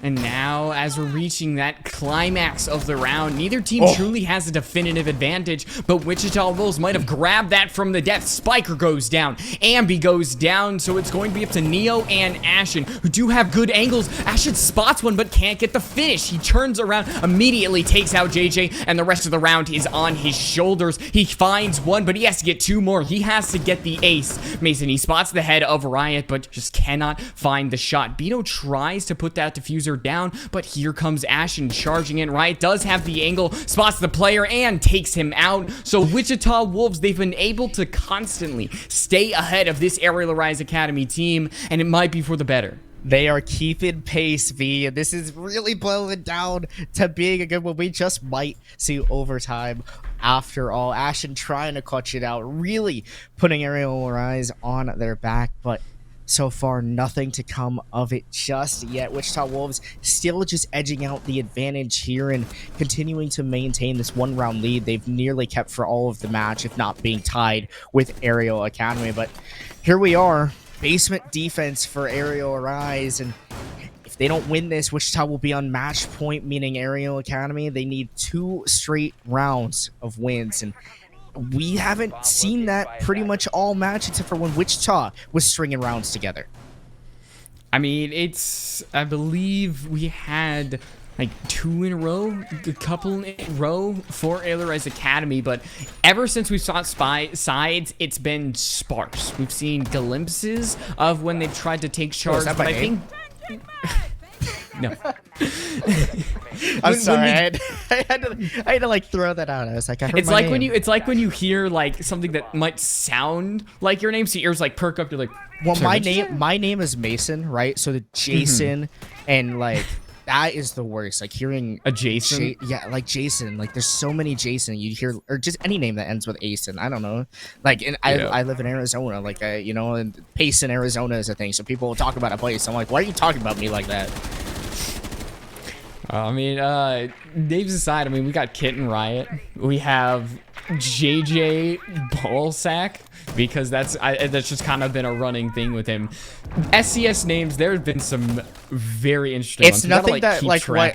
And now, as we're reaching that climax of the round, neither team truly has a definitive advantage, but Wichita Wolves might have grabbed that from the depths. Spiker goes down, Ambi goes down, so it's going to be up to Neo and Ashen, who do have good angles. Ashen spots one, but can't get the finish. He turns around, immediately takes out JJ, and the rest of the round is on his shoulders. He finds one, but he has to get 2 more. He has to get the ace. Mason, he spots the head of Riot, but just cannot find the shot. Bino tries to put that diffuser down, but here comes Ashen charging in. Riot does have the angle, spots the player, and takes him out. So Wichita Wolves, they've been able to constantly stay ahead of this Arial Arise Academy team, and it might be for the better. They are keeping pace, V, and this is really blowing down to being a good one. We just might see overtime after all. Ashen trying to clutch it out, really putting Arial Arise on their back, but so far, nothing to come of it just yet. Wichita Wolves still just edging out the advantage here and continuing to maintain this 1-round lead they've nearly kept for all of the match, if not being tied with Arial Academy. But here we are, basement defense for Arial Arise, and if they don't win this, Wichita will be on match point, meaning Arial Academy, they need 2 straight rounds of wins, and we haven't seen that pretty much all match except for when Wichita was stringing rounds together. I mean, I believe we had like 2 in a row, a couple in a row for Arial Arise Academy, but ever since we saw sides, it's been sparse. We've seen glimpses of when they've tried to take charge, but I think... No. I'm sorry. I had to like throw that out. I was like, I heard it's my like name. it's like when you hear like something that might sound like your name, so your ears like perk up. You're like, well, my name is Mason, right? So the Jason and like that is the worst. Like hearing A Jason? yeah, like Jason. Like there's so many Jason you hear, or just any name that ends with Asen. I don't know. Like I live in Arizona. Like you know, and Pace in Arizona is a thing. So people will talk about a place. I'm like, why are you talking about me like that? I mean, names aside, I mean, we got Kitten Riot. We have JJ Ballsack, because that's just kind of been a running thing with him. SCS names, there have been some very interesting It's ones. nothing that like what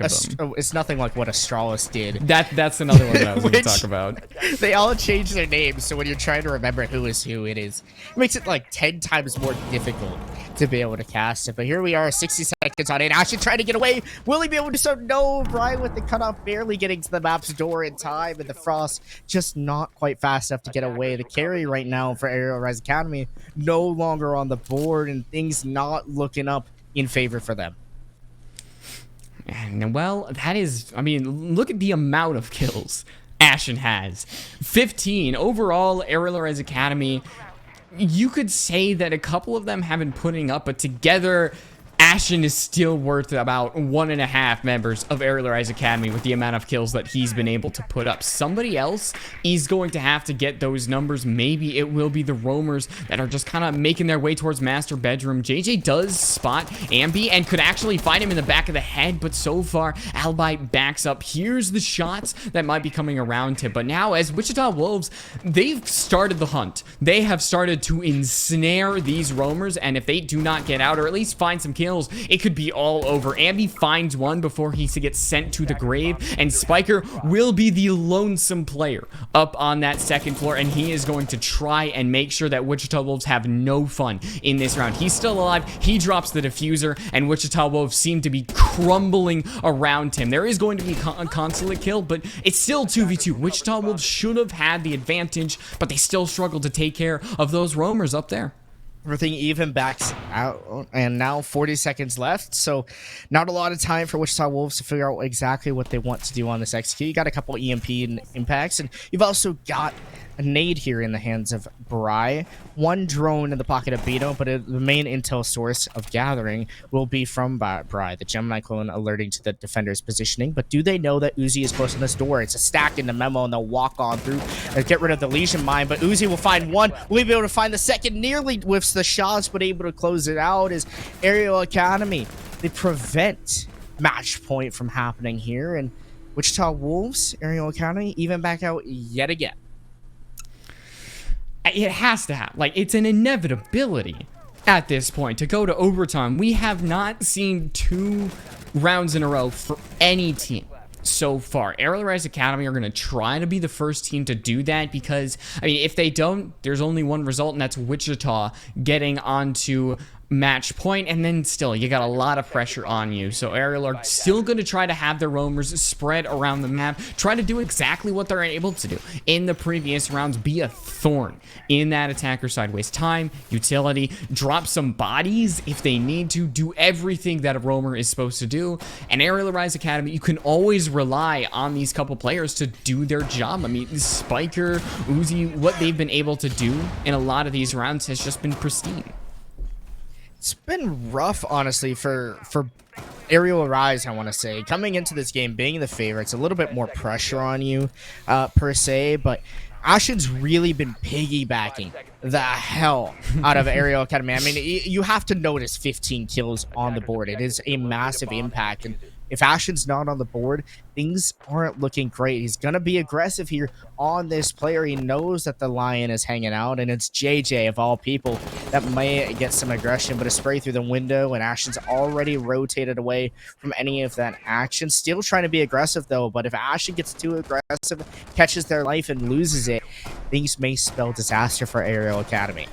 it's nothing like what Astralis did. That's another one that I was going to talk about. They all change their names, so when you're trying to remember who is who, it makes it like 10 times more difficult to be able to cast it. But here we are, 60 seconds on it. Ashen trying to get away. Will he be able to start? No, Brian with the cutoff, barely getting to the map's door in time, and the Frost just not quite fast enough to get away. The carry right now for Arial Rise Academy no longer on the board, and things not looking up in favor for them. And well, that is, I mean, look at the amount of kills Ashen has. 15 overall. Arial Rise Academy, you could say that a couple of them have been putting up, but together Ashen is still worth about 1.5 members of Arial Rise Academy with the amount of kills that he's been able to put up. Somebody else is going to have to get those numbers. Maybe it will be the roamers that are just kind of making their way towards master bedroom. JJ does spot Ambi and could actually find him in the back of the head, but so far Albite backs up. Here's the shots that might be coming around him. But now, as Wichita Wolves, they've started the hunt. They have started to ensnare these roamers, and if they do not get out, or at least find some kills, it could be all over. Ambi finds one before he gets sent to the grave, and Spiker will be the lonesome player up on that second floor, and he is going to try and make sure that Wichita Wolves have no fun in this round. He's still alive. He drops the diffuser, and Wichita Wolves seem to be crumbling around him. There is going to be a consulate kill, but it's still 2v2. Wichita Wolves should have had the advantage, but they still struggle to take care of those roamers up there. Everything even backs out, and now 40 seconds left, so not a lot of time for Wichita Wolves to figure out exactly what they want to do on this execute. You got a couple EMP impacts, and you've also got a nade here in the hands of Bry. One drone in the pocket of Beto, but the main intel source of gathering will be from Bry, the Gemini clone, alerting to the defender's positioning. But do they know that Uzi is close on this door? It's a stack in the memo, and they'll walk on through and get rid of the Legion Mine. But Uzi will find one. Will he be able to find the second? Nearly whiffs the shots, but able to close it out as Arial Academy. They prevent match point from happening here, and Wichita Wolves, Arial Academy, even back out yet again. It has to happen. Like, it's an inevitability at this point to go to overtime. We have not seen 2 rounds in a row for any team so far. Arial Rise Academy are going to try to be the first team to do that, because, I mean, if they don't, there's only one result, and that's Wichita getting onto match point, and then still you got a lot of pressure on you. So Arial are still going to try to have their roamers spread around the map, try to do exactly what they're able to do in the previous rounds, be a thorn in that attacker side, waste time, utility, drop some bodies if they need to, do everything that a roamer is supposed to do. And Arial Rise Academy, you can always rely on these couple players to do their job. I mean, Spiker, Uzi, what they've been able to do in a lot of these rounds has just been pristine. It's been rough, honestly, for Arial Rise, I want to say. Coming into this game, being the favorites, a little bit more pressure on you, per se, but Ashen's really been piggybacking the hell out of Arial Academy. I mean, you have to notice 15 kills on the board. It is a massive impact, and if Ashen's not on the board, things aren't looking great. He's going to be aggressive here on this player. He knows that the Lion is hanging out, and it's JJ, of all people, that may get some aggression, but a spray through the window, and Ashen's already rotated away from any of that action. Still trying to be aggressive, though, but if Ashen gets too aggressive, catches their life, and loses it, things may spell disaster for Arial Academy.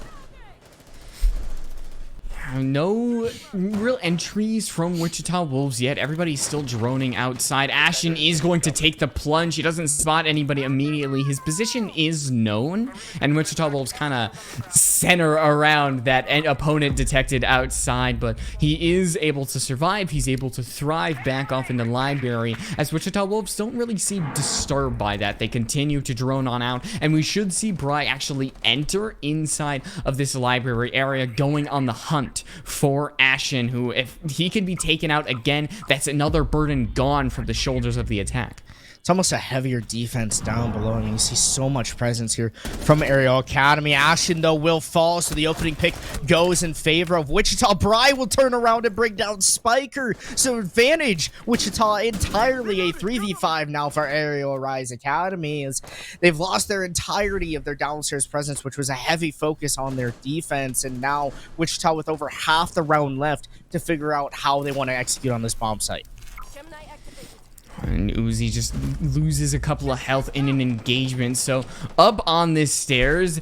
No real entries from Wichita Wolves yet. Everybody's still droning outside. Ashen is going to take the plunge. He doesn't spot anybody immediately. His position is known, and Wichita Wolves kind of center around that opponent detected outside, but he is able to survive. He's able to thrive back off in the library, as Wichita Wolves don't really seem disturbed by that. They continue to drone on out, and we should see Bry actually enter inside of this library area, going on the hunt out for Ashen, who, if he can be taken out again, that's another burden gone from the shoulders of the attack. It's almost a heavier defense down below. I mean, you see so much presence here from Arial Academy. Ashen, though, will fall, so the opening pick goes in favor of Wichita. Bry will turn around and bring down Spiker. So advantage Wichita entirely. A 3v5 now for Arial Rise Academy, as they've lost their entirety of their downstairs presence, which was a heavy focus on their defense. And now Wichita with over half the round left to figure out how they want to execute on this bomb site. And Uzi just loses a couple of health in an engagement. So up on this stairs,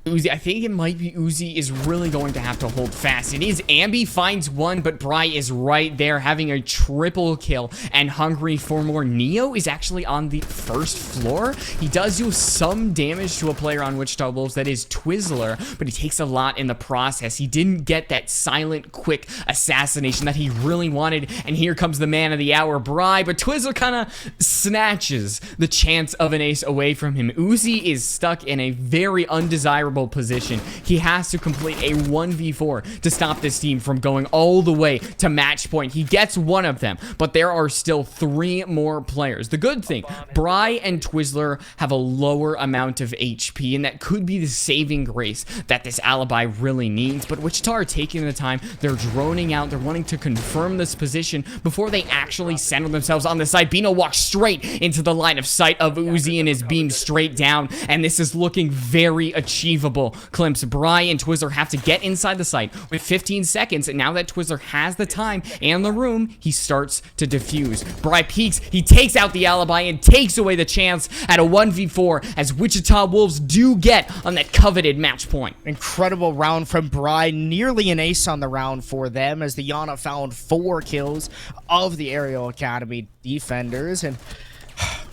Uzi, I think it might be Uzi is really going to have to hold fast. It is Ambi finds one, but Bry is right there having a triple kill and hungry for more. Neo is actually on the first floor. He does do some damage to a player on Wichita Wolves, that is Twizzler, but he takes a lot in the process. He didn't get that silent, quick assassination that he really wanted, and here comes the man of the hour, Bry, but Twizzler kind of snatches the chance of an ace away from him. Uzi is stuck in a very undesirable position. He has to complete a 1v4 to stop this team from going all the way to match point. He gets one of them, but there are still 3 more players. The good thing, Bry and Twizzler have a lower amount of HP, and that could be the saving grace that this alibi really needs. But Wichita are taking the time. They're droning out. They're wanting to confirm this position before they actually center themselves on the side. Bino walks straight into the line of sight of Uzi and his beam straight down, and this is looking very achievable. Clemps, Bry, and Twizzler have to get inside the site with 15 seconds, and now that Twizzler has the time and the room, he starts to defuse. Bry peeks, he takes out the alibi and takes away the chance at a 1v4 as Wichita Wolves do get on that coveted match point. Incredible round from Bry, nearly an ace on the round for them, as the Yana found 4 kills of the Arial Academy defenders, and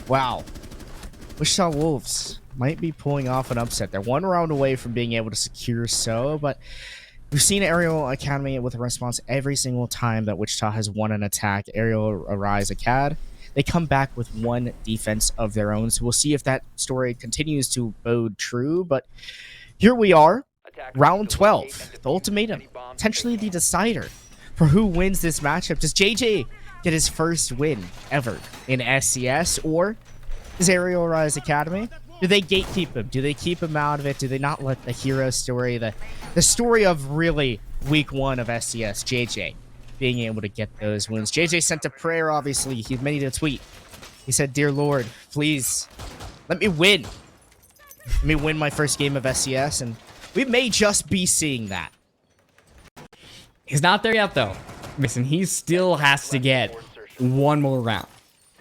wow, Wichita Wolves might be pulling off an upset. They're 1 round away from being able to secure so, but we've seen Arial Academy with a response every single time that Wichita has won an attack. Arial Rise Acad, they come back with 1 defense of their own, so we'll see if that story continues to bode true. But here we are, round 12, the ultimatum, potentially the decider for who wins this matchup. Does JJ get his first win ever in SCS, or is Arial Rise Academy? Do they gatekeep him? Do they keep him out of it? Do they not let the hero story, the story of really week 1 of SCS, JJ, being able to get those wins? JJ sent a prayer, obviously. He made a tweet. He said, "Dear Lord, please, let me win. Let me win my first game of SCS," and we may just be seeing that. He's not there yet, though. Listen, he still has to get 1 more round.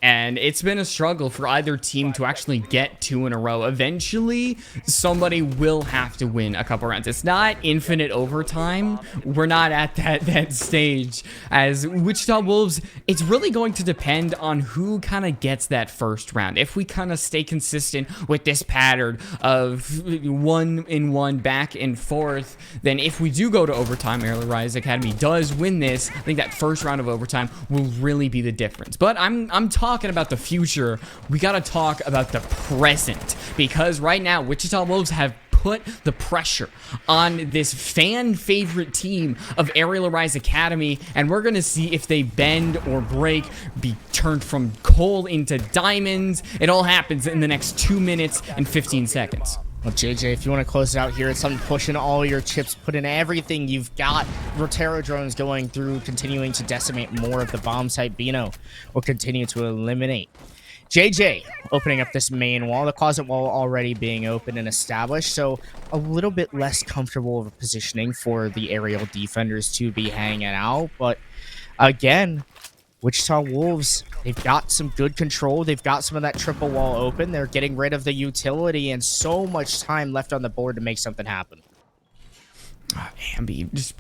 And it's been a struggle for either team to actually get 2 in a row. Eventually, somebody will have to win a couple rounds. It's not infinite overtime. We're not at that stage. As Wichita Wolves, it's really going to depend on who kind of gets that first round. If we kind of stay consistent with this pattern of 1-in-1 back and forth, then if we do go to overtime, Arial Rise Academy does win this, I think that first round of overtime will really be the difference. But I'm talking about the future. We gotta talk about the present, because right now Wichita Wolves have put the pressure on this fan favorite team of Arial Rise Academy, and we're gonna see if they bend or break, be turned from coal into diamonds. It all happens in the next 2 minutes and 15 seconds. Well, JJ, if you want to close it out here, it's something pushing all your chips, put in everything you've got. Rotero drones going through, continuing to decimate more of the bomb site. Bino will continue to eliminate. JJ opening up this main wall, the closet wall already being open and established, so a little bit less comfortable of a positioning for the aerial defenders to be hanging out. But again, Wichita Wolves, they've got some good control. They've got some of that triple wall open. They're getting rid of the utility, and so much time left on the board to make something happen. Ambi just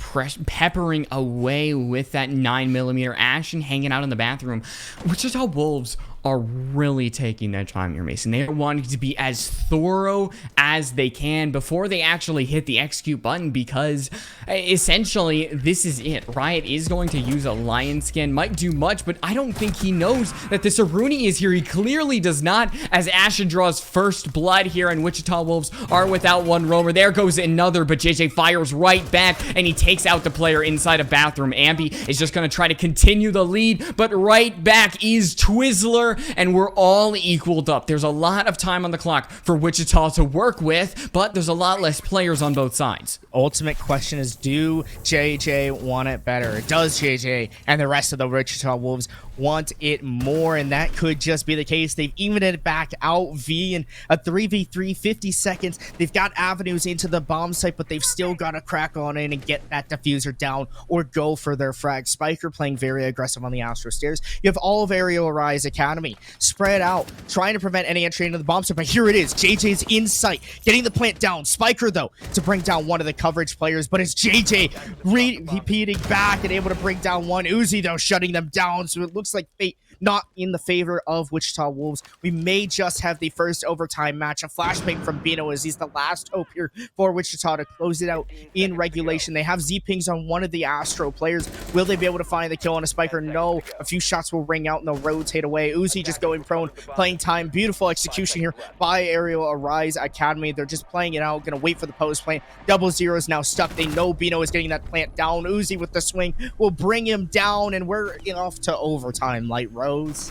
peppering away with that 9mm. Ashen hanging out in the bathroom. Wichita Wolves are really taking their time here, Mason. They are wanting to be as thorough as they can before they actually hit the execute button, because essentially this is it. Riot is going to use a lion skin, might do much, but I don't think he knows that this Aruni is here. He clearly does not, as Ashen draws first blood here, and Wichita Wolves are without one roamer. There goes another, but JJ fires right back, and he takes out the player inside a bathroom. Ambi is just going to try to continue the lead, but right back is Twizzler, and we're all equaled up. There's a lot of time on the clock for Wichita to work with, but there's a lot less players on both sides. Ultimate question is, do JJ want it better? Does JJ and the rest of the Wichita Wolves want it more? And that could just be the case. They've evened it back out. V in a 3v3, 50 seconds. They've got avenues into the bomb site, but they've still got to crack on in and get that diffuser down or go for their frag. Spiker playing very aggressive on the Astro stairs. You have all of Arial Rise Academy spread out, trying to prevent any entry into the bomb site, but here it is. JJ's in sight, getting the plant down. Spiker, though, to bring down one of the coverage players, but it's JJ repeating back and able to bring down one. Uzi, though, shutting them down, so it looks like fate not in the favor of Wichita Wolves. We may just have the first overtime match. A flashbang from Bino as he's the last hope here for Wichita to close it out in regulation. They have Z-pings on one of the Astro players. Will they be able to find the kill on a Spiker? No. A few shots will ring out and they'll rotate away. Uzi just going prone, playing time. Beautiful execution here by Arial Rise Academy. They're just playing it out, gonna wait for the post plant. Double Zero is now stuck. They know Bino is getting that plant down. Uzi with the swing will bring him down, and we're off to overtime. Light Rose.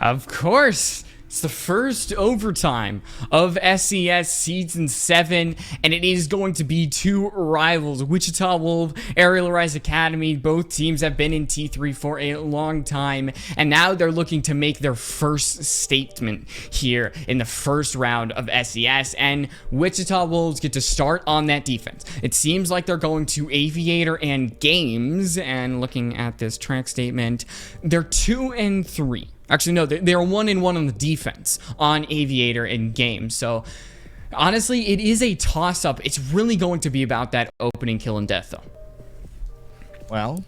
Of course. It's the first overtime of SCS Season 7, and it is going to be two rivals, Wichita Wolf, Arial Rise Academy. Both teams have been in T3 for a long time, and now they're looking to make their first statement here in the first round of SCS, and Wichita Wolves get to start on that defense. It seems like they're going to Aviator and Games, and looking at this track statement, they're 2-3. Actually, no, they're 1-1 on the defense on Aviator and Games. So, honestly, it is a toss-up. It's really going to be about that opening kill and death, though. Well,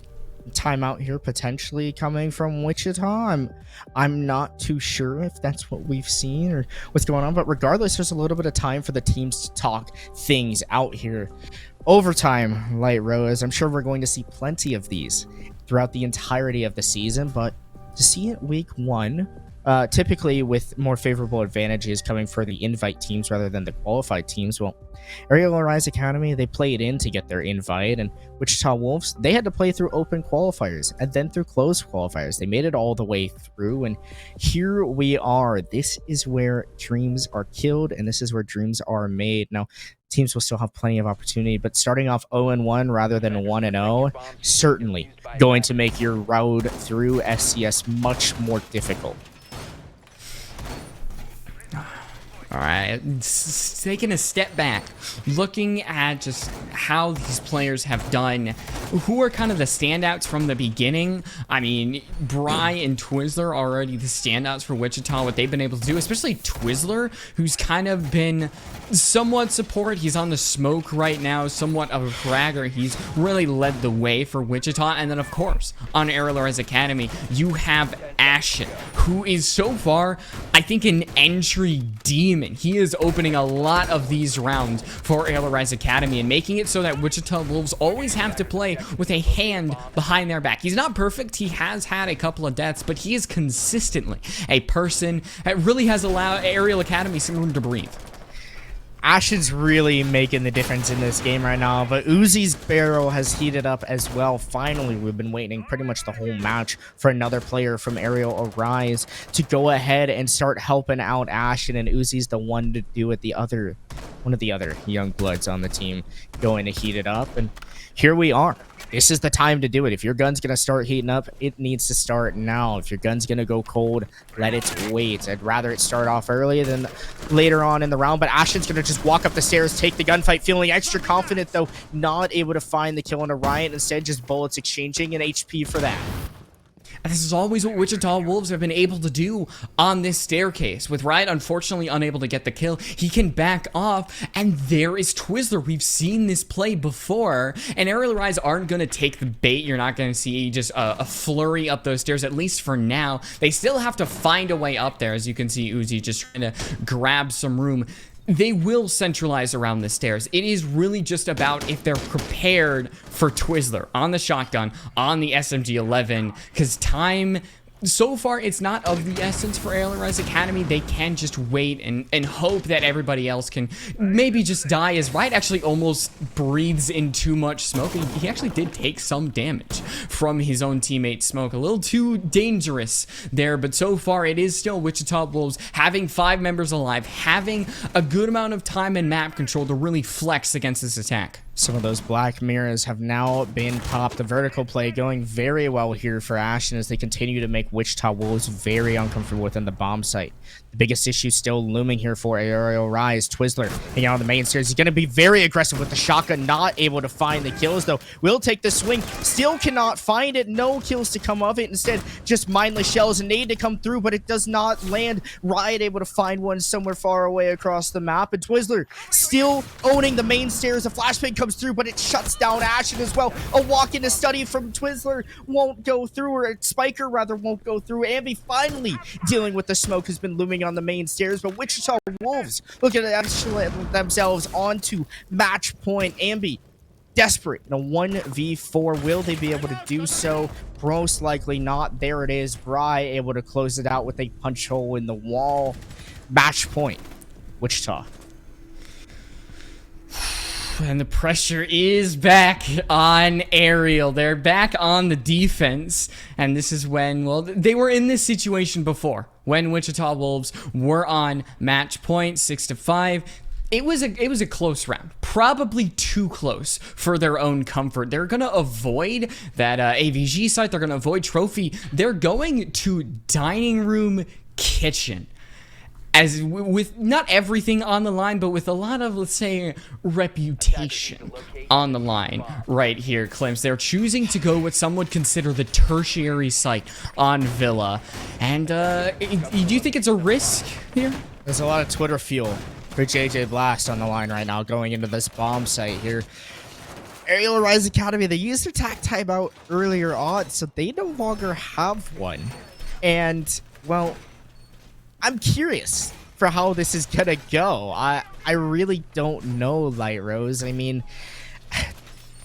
timeout here potentially coming from Wichita. I'm not too sure if that's what we've seen or what's going on, but regardless, there's a little bit of time for the teams to talk things out here. Overtime, Light Rose. I'm sure we're going to see plenty of these throughout the entirety of the season, but to see it week one, typically with more favorable advantages coming for the invite teams rather than the qualified teams. Well, Arial Rise Academy, they played in to get their invite, and Wichita Wolves, they had to play through open qualifiers and then through closed qualifiers. They made it all the way through, and here we are. This is where dreams are killed, and this is where dreams are made. Now, teams will still have plenty of opportunity, but starting off 0-1 rather than 1-0, certainly going to make your road through SCS much more difficult. All right, taking a step back, looking at just how these players have done, who are kind of the standouts from the beginning. I mean, Bry and Twizzler are already the standouts for Wichita, what they've been able to do, especially Twizzler, who's kind of been somewhat support. He's on the smoke right now, somewhat of a fragger. He's really led the way for Wichita. And then, of course, on Arial Rise Academy, you have Ashen, who is so far, I think, an entry demon. He is opening a lot of these rounds for Arial Rise Academy and making it so that Wichita Wolves always have to play with a hand behind their back. He's not perfect. He has had a couple of deaths, but he is consistently a person that really has allowed Arial Academy some room to breathe. Ashen's really making the difference in this game right now, but Uzi's barrel has heated up as well. Finally, we've been waiting pretty much the whole match for another player from Arial Rise to go ahead and start helping out Ashen, and Uzi's the one to do it. One of the other young bloods on the team going to heat it up, and here we are. This is the time to do it. If your gun's going to start heating up, it needs to start now. If your gun's going to go cold, let it wait. I'd rather it start off early than later on in the round, but Ashen's going to just walk up the stairs, take the gunfight, feeling extra confident, though not able to find the kill on a Riot. Instead, just bullets exchanging and HP for that. And this is always what Wichita Wolves have been able to do on this staircase. With Riot unfortunately unable to get the kill, he can back off, and there is Twizzler. We've seen this play before, and Arial Rise aren't going to take the bait. You're not going to see just a flurry up those stairs, at least for now. They still have to find a way up there. As you can see, Uzi just trying to grab some room. They will centralize around the stairs. It is really just about if they're prepared for Twizzler on the shotgun, on the SMG-11, because time... So far, it's not of the essence for Arial Rise Academy. They can just wait and hope that everybody else can maybe just die, as Riot actually almost breathes in too much smoke. He actually did take some damage from his own teammate Smoke. A little too dangerous there, but so far it is still Wichita Wolves having 5 members alive, having a good amount of time and map control to really flex against this attack. Some of those black mirrors have now been popped. The vertical play going very well here for Ashton as they continue to make Wichita Wolves very uncomfortable within the bomb site. The biggest issue still looming here for Arial Rise. Twizzler hanging out on the main stairs. He's going to be very aggressive with the shotgun, not able to find the kills though. Will take the swing, still cannot find it. No kills to come of it. Instead, just mindless shells and nade to come through, but it does not land. Riot able to find one somewhere far away across the map, and Twizzler still owning the main stairs. A flashbang comes through, but it shuts down Ashton as well. A walk into study from Twizzler won't go through, or a Spiker rather won't go through. Ambi finally dealing with the smoke has been looming on the main stairs, but Wichita Wolves looking at themselves onto match point. Ambi desperate in a 1v4. Will they be able to do so? Most likely not. There it is. Bry able to close it out with a punch hole in the wall. Match point, Wichita. And the pressure is back on Arial. They're back on the defense. And this is when, well, they were in this situation before. When Wichita Wolves were on match point, 6-5. It was a close round. Probably too close for their own comfort. They're going to avoid that AVG site. They're going to avoid trophy. They're going to dining room kitchen. As with not everything on the line, but with a lot of, let's say, reputation on the line right here, Clemps. They're choosing to go what some would consider the tertiary site on Villa. And do you think it's a risk here? There's a lot of Twitter fuel for JJ Blast on the line right now going into this bomb site here. Arial Rise Academy, they used their tac timeout earlier on, so they no longer have one. And, well, I'm curious for how this is gonna go. I really don't know, Light Rose. I mean,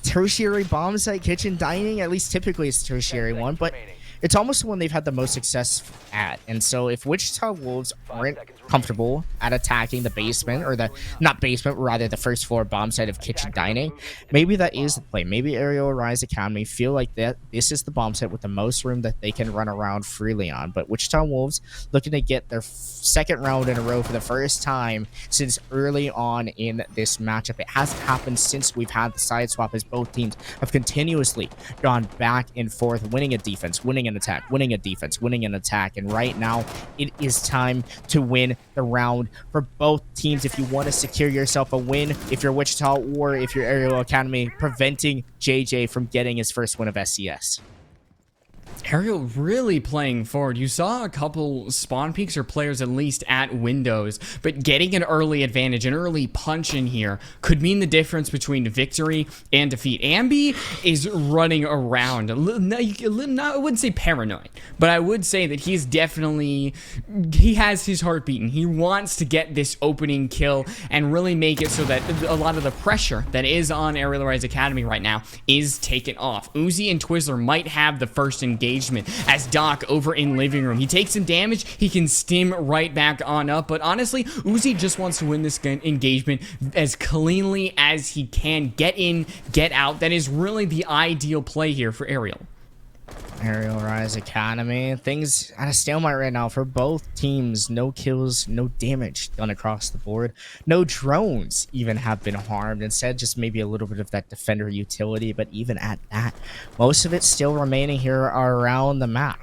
tertiary bomb site kitchen dining, at least typically it's a tertiary one, but it's almost the one they've had the most success at. And so if Wichita Wolves aren't comfortable at attacking the basement, or the, not basement, rather the first floor bomb site of kitchen dining, maybe that is the play. Maybe Arial Rise Academy feel like that this is the bomb site with the most room that they can run around freely on. But Wichita Wolves looking to get their second round in a row for the first time since early on in this matchup. It hasn't happened since we've had the side swap, as both teams have continuously gone back and forth, winning a defense, winning an attack, winning a defense, winning an attack. And right now it is time to win the round for both teams if you want to secure yourself a win, if you're Wichita or if you're Arial Academy, preventing JJ from getting his first win of SCS. Arial really playing forward. You saw a couple spawn peaks or players at least at windows, but getting an early advantage, an early punch in here could mean the difference between victory and defeat. Ambi is running around. I wouldn't say paranoid, but I would say that he's definitely, he has his heart beating. He wants to get this opening kill and really make it so that a lot of the pressure that is on Arial Rise Academy right now is taken off. Uzi and Twizzler might have the first engagement as Doc over in living room. He takes some damage, he can stim right back on up, but honestly, Uzi just wants to win this engagement as cleanly as he can. Get in, get out. That is really the ideal play here for Arial. Arial Rise Academy, things at a stalemate right now for both teams. No kills, no damage done across the board. No drones even have been harmed. Instead, just maybe a little bit of that defender utility, but even at that, most of it still remaining here around the map.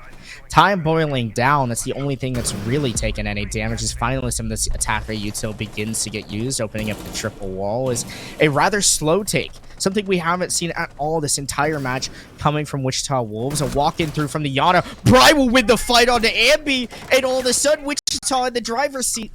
Time boiling down, that's the only thing that's really taken any damage, is finally some of this attacker util begins to get used. Opening up the triple wall is a rather slow take something we haven't seen at all this entire match coming from Wichita Wolves. A walk-in through from the Yana. Bry will win the fight onto Ambi, and all of a sudden Wichita in the driver's seat.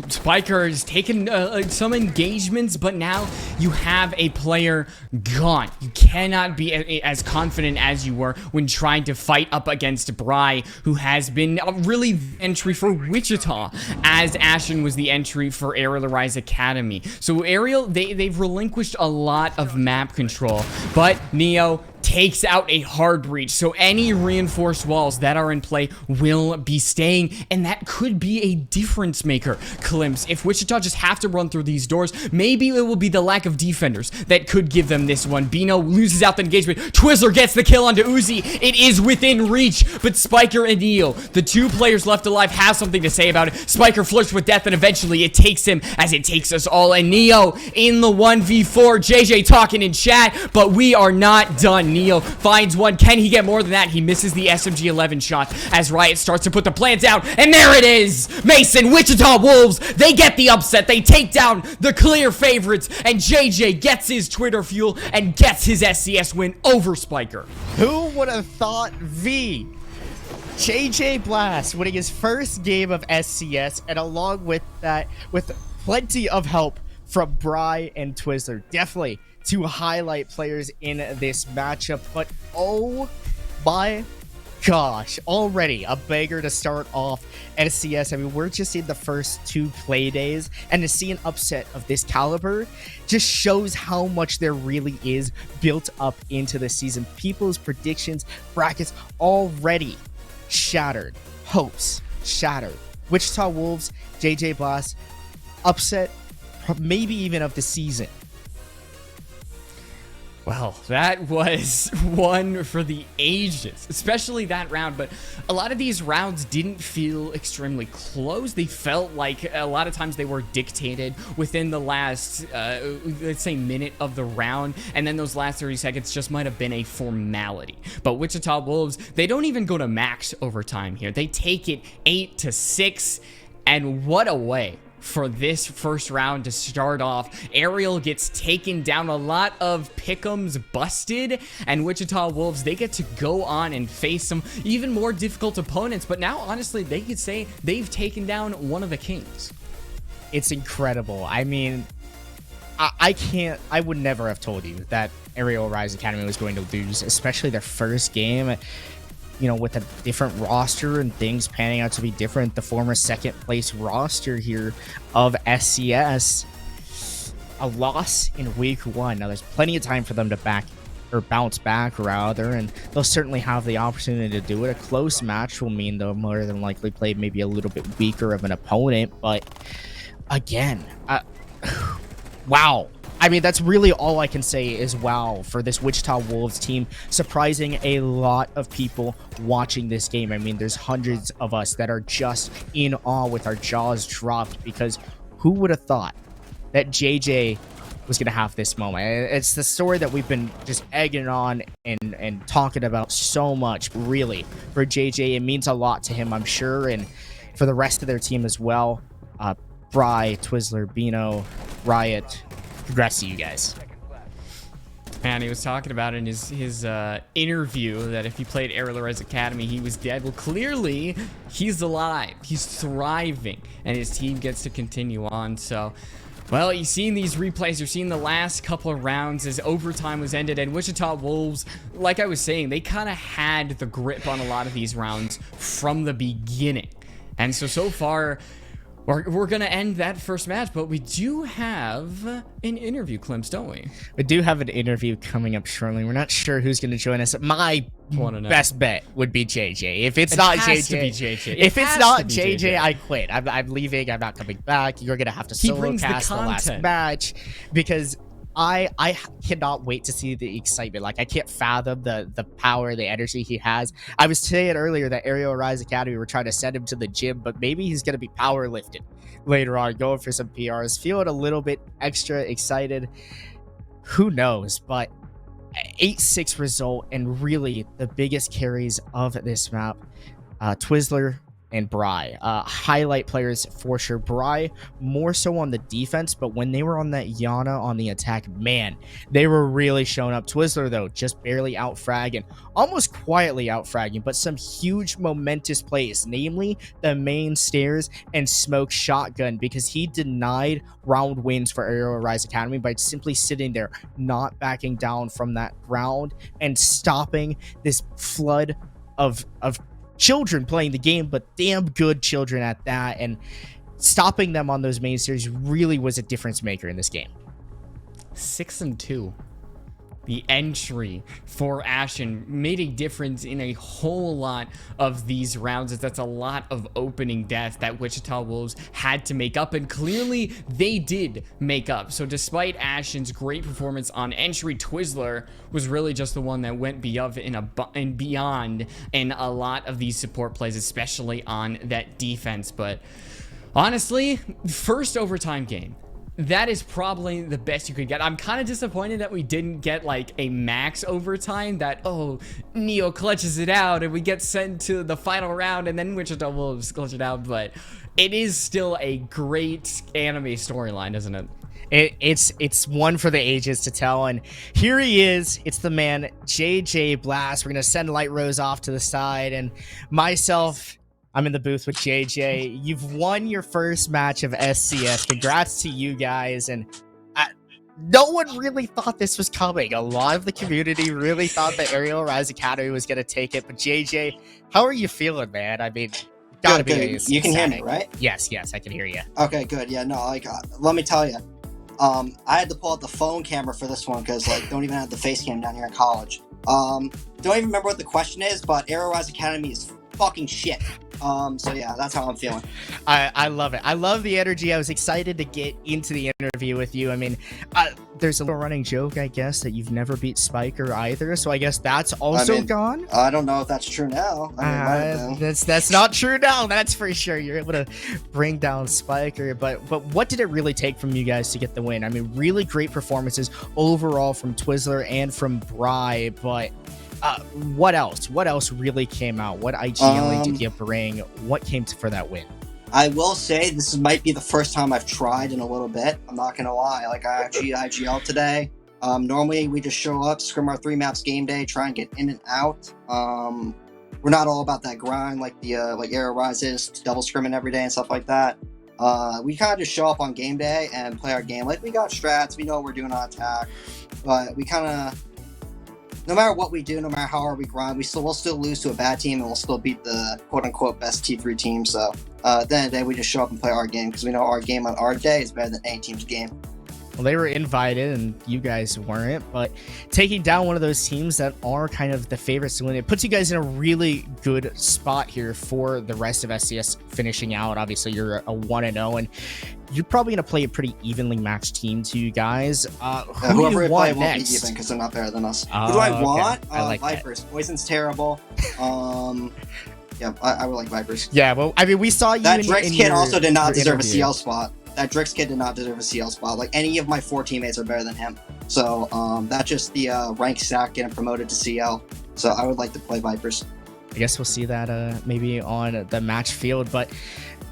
Spiker has taken some engagements, but now you have a player gone. You cannot be as confident as you were when trying to fight up against Bry, who has been really the entry for Wichita, as Ashen was the entry for Arial Rise Academy. So Arial, they've relinquished a lot of map control, but Neo takes out a hard breach, so any reinforced walls that are in play will be staying, and that could be a difference maker. Klims, if Wichita just have to run through these doors, maybe it will be the lack of defenders that could give them this one. Bino loses out the engagement. Twizzler gets the kill onto Uzi. It is within reach, but Spiker and Neo, the two players left alive, have something to say about it. Spiker flirts with death, and eventually it takes him, as it takes us all, and Neo in the 1v4. JJ talking in chat, but we are not done. Neo finds one. Can he get more than that? He misses the SMG-11 shot as Riot starts to put the plans out, and there it is! Mason, Wichita Wolves, they get the upset. They take down the clear favorites, and JJ gets his Twitter fuel and gets his SCS win over Spiker. Who would have thought V? JJ Blast winning his first game of SCS, and along with that, with plenty of help from Bry and Twizzler. Definitely to highlight players in this matchup, but oh my gosh, already a banger to start off SCS. I mean, we're just in the first 2 play days, and to see an upset of this caliber just shows how much there really is built up into the season. People's predictions, brackets already shattered, hopes shattered. Wichita Wolves, JJ Blast, upset maybe even of the season. Well, that was one for the ages, especially that round, but a lot of these rounds didn't feel extremely close. They felt like a lot of times they were dictated within the last, let's say, minute of the round, and then those last 30 seconds just might have been a formality. But Wichita Wolves, they don't even go to max overtime here. They take it 8-6, and what a way for this first round to start off. Arial gets taken down, a lot of pick'ems busted, and Wichita Wolves, they get to go on and face some even more difficult opponents, but now honestly they could say they've taken down one of the kings. It's incredible. I mean, I would never have told you that Arial Rise Academy was going to lose, especially their first game. You know, with a different roster and things panning out to be different. The former second place roster here of SCS, a loss in week 1. Now there's plenty of time for them to bounce back rather, and they'll certainly have the opportunity to do it. A close match will mean they'll more than likely play maybe a little bit weaker of an opponent, but again, wow. I mean, that's really all I can say is wow for this Wichita Wolves team, surprising a lot of people watching this game. I mean, there's hundreds of us that are just in awe with our jaws dropped, because who would have thought that JJ was going to have this moment? It's the story that we've been just egging on and talking about so much, really. For JJ, it means a lot to him, I'm sure, and for the rest of their team as well. Bry, Twizzler, Bino, Riot, congrats to you guys. And he was talking about in his interview that if he played Arial Rise Academy, he was dead. Well, clearly, he's alive. He's thriving, and his team gets to continue on. So, well, you've seen these replays. You're seeing the last couple of rounds as overtime was ended. And Wichita Wolves, like I was saying, they kind of had the grip on a lot of these rounds from the beginning. And so far, we're going to end that first match, but we do have an interview, Klims, don't we? We do have an interview coming up shortly. We're not sure who's going to join us. My best bet would be JJ. If it's not JJ, if it's not JJ, I quit. I'm leaving. I'm not coming back. You're going to have to solo cast the last match, because I cannot wait to see the excitement. Like, I can't fathom the power, the energy he has. I was saying earlier that Arial Rise Academy were trying to send him to the gym, but maybe he's going to be power lifted later on, going for some PRs, feeling a little bit extra excited. Who knows? But 8-6 result, and really the biggest carries of this map. Twizzler and Bry. Highlight players for sure. Bry more so on the defense, but when they were on that Yana on the attack, man, they were really showing up. Twizzler, though, just barely out-fragging, almost quietly out-fragging, but some huge momentous plays, namely the main stairs and smoke shotgun, because he denied round wins for Arial Rise Academy by simply sitting there, not backing down from that ground and stopping this flood of children playing the game, but damn good children at that, and stopping them on those main stairs really was a difference maker in this game. 6-2. The entry for Ashen made a difference in a whole lot of these rounds. That's a lot of opening death that Wichita Wolves had to make up, and clearly they did make up. So despite Ashen's great performance on entry, Twizzler was really just the one that went beyond in a lot of these support plays, especially on that defense. But honestly, first overtime game, that is probably the best you could get. I'm kind of disappointed that we didn't get like a max overtime that, oh, Neo clutches it out and we get sent to the final round and then Wichita Wolves clutch it out. But it is still a great anime storyline, isn't it? It's one for the ages to tell, and here he is. It's the man, JJ Blast. We're gonna send Light Rose off to the side, and myself, I'm in the booth with JJ. You've won your first match of SCS. Congrats to you guys. And no one really thought this was coming. A lot of the community really thought that Arial Rise Academy was going to take it. But JJ, how are you feeling, man? I mean, gotta be. You can hear me, right? Yes, I can hear you. Okay, good. Yeah, no, let me tell you. I had to pull out the phone camera for this one because, don't even have the face cam down here in college. Don't even remember what the question is, but Arial Rise Academy is fucking shit. So yeah, that's how I'm feeling. I love it. I love the energy. I was excited to get into the interview with you. I mean, there's a little running joke, I guess, that you've never beat Spiker either. So I guess that's also gone. I don't know if that's true now. That's not true now. That's for sure. You're able to bring down Spiker, but what did it really take from you guys to get the win? I mean, really great performances overall from Twizzler and from Bry, but what else? What else really came out? What IGL did you bring? What came for that win? I will say this might be the first time I've tried in a little bit. I'm not gonna lie. I actually IGL today. Normally we just show up, scrim our 3 maps game day, try and get in and out. We're not all about that grind like Arial Rise is, double scrimming every day and stuff like that. We kind of just show up on game day and play our game. Like, we got strats, we know what we're doing on attack, but we kind of, no matter what we do, no matter how hard we grind, we'll still lose to a bad team and we'll still beat the quote-unquote best T3 team. So at the end of the day, we just show up and play our game because we know our game on our day is better than any team's game. Well, they were invited and you guys weren't, but taking down one of those teams that are kind of the favorites to win, it puts you guys in a really good spot here for the rest of SCS finishing out. Obviously, you're a 1-0, and you're probably going to play a pretty evenly matched team to you guys. Whoever we play won't be even because they're not better than us. Who do I want? I like Vipers. That. Poison's terrible. Yeah, I would like Vipers. Yeah, well, I mean, we saw you that Drix kid also did not deserve interview. A CL spot. That Drix kid did not deserve a CL spot. Like, any of my 4 teammates are better than him. So that's just the rank stack getting promoted to CL. So I would like to play Vipers. I guess we'll see that maybe on the match field. But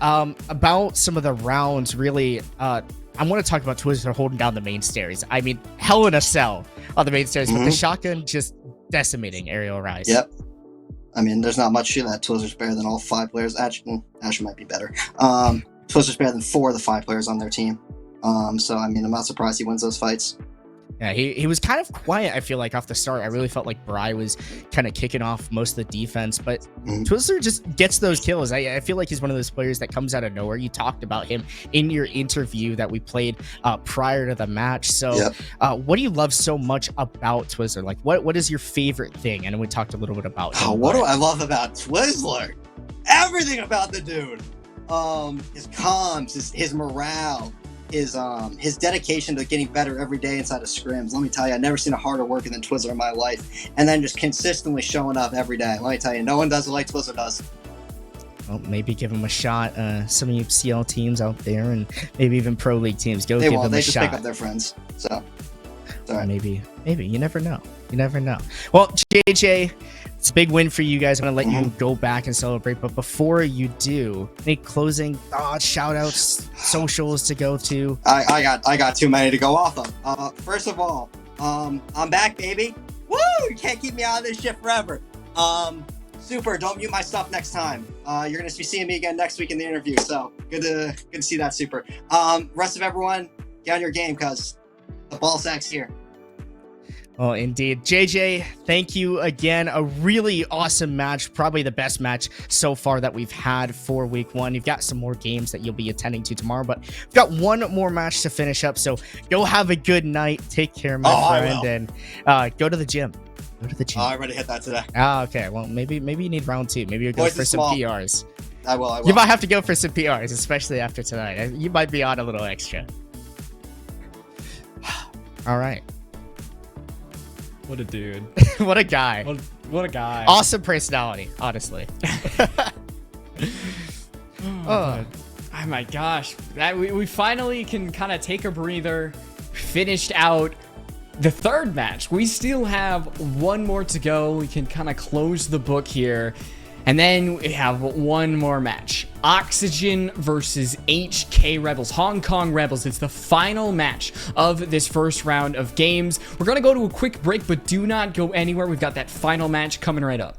about some of the rounds, really, I want to talk about Twizzler holding down the main stairs. I mean, hell in a cell on the main stairs, but the shotgun just decimating Arial Rise. Yep. I mean, there's not much to that. Twizzler's better than all 5 players. Actually might be better. Twizzler's better than 4 of the 5 players on their team. So, I mean, I'm not surprised he wins those fights. Yeah, he was kind of quiet, I feel like, off the start. I really felt like Bry was kind of kicking off most of the defense, but Twizzler just gets those kills. I feel like he's one of those players that comes out of nowhere. You talked about him in your interview that we played prior to the match. So what do you love so much about Twizzler? Like, what is your favorite thing? And we talked a little bit about him. What do I love about Twizzler? Everything about the dude. His comms, his morale, his dedication to getting better every day inside of scrims. Let me tell you, I've never seen a harder worker than Twizzler in my life. And then just consistently showing up every day. Let me tell you, no one does it like Twizzler does. Well, maybe give him a shot. Some of you CL teams out there, and maybe even Pro League teams, give him a shot. They just pick up their friends. So, maybe you never know. You never know. Well, JJ, It's a big win for you guys. I'm gonna let you go back and celebrate, but before you do, any closing thoughts, shout outs, socials to go to? I got too many to go off of. First of all, I'm back, baby. Woo! You can't keep me out of this shit forever. Super. Don't mute my stuff next time. You're gonna be seeing me again next week in the interview. So good to see that, Super. Rest of everyone, get on your game because the ball sack's here. Oh, indeed. JJ, thank you again. A really awesome match. Probably the best match so far that we've had for week 1. You've got some more games that you'll be attending to tomorrow, but we've got one more match to finish up. So go have a good night. Take care, my friend, and go to the gym. Go to the gym. I already hit that today. Okay. Well, maybe you need round 2. Maybe you'll go for some PRs. I will. You might have to go for some PRs, especially after tonight. You might be on a little extra. All right. What a dude. What a guy. What a guy. Awesome personality, honestly. Oh my gosh. We finally can kind of take a breather. Finished out the third match. We still have one more to go. We can kind of close the book here. And then we have one more match. Oxygen versus HK Rebels, Hong Kong Rebels. It's the final match of this first round of games. We're going to go to a quick break, but do not go anywhere. We've got that final match coming right up.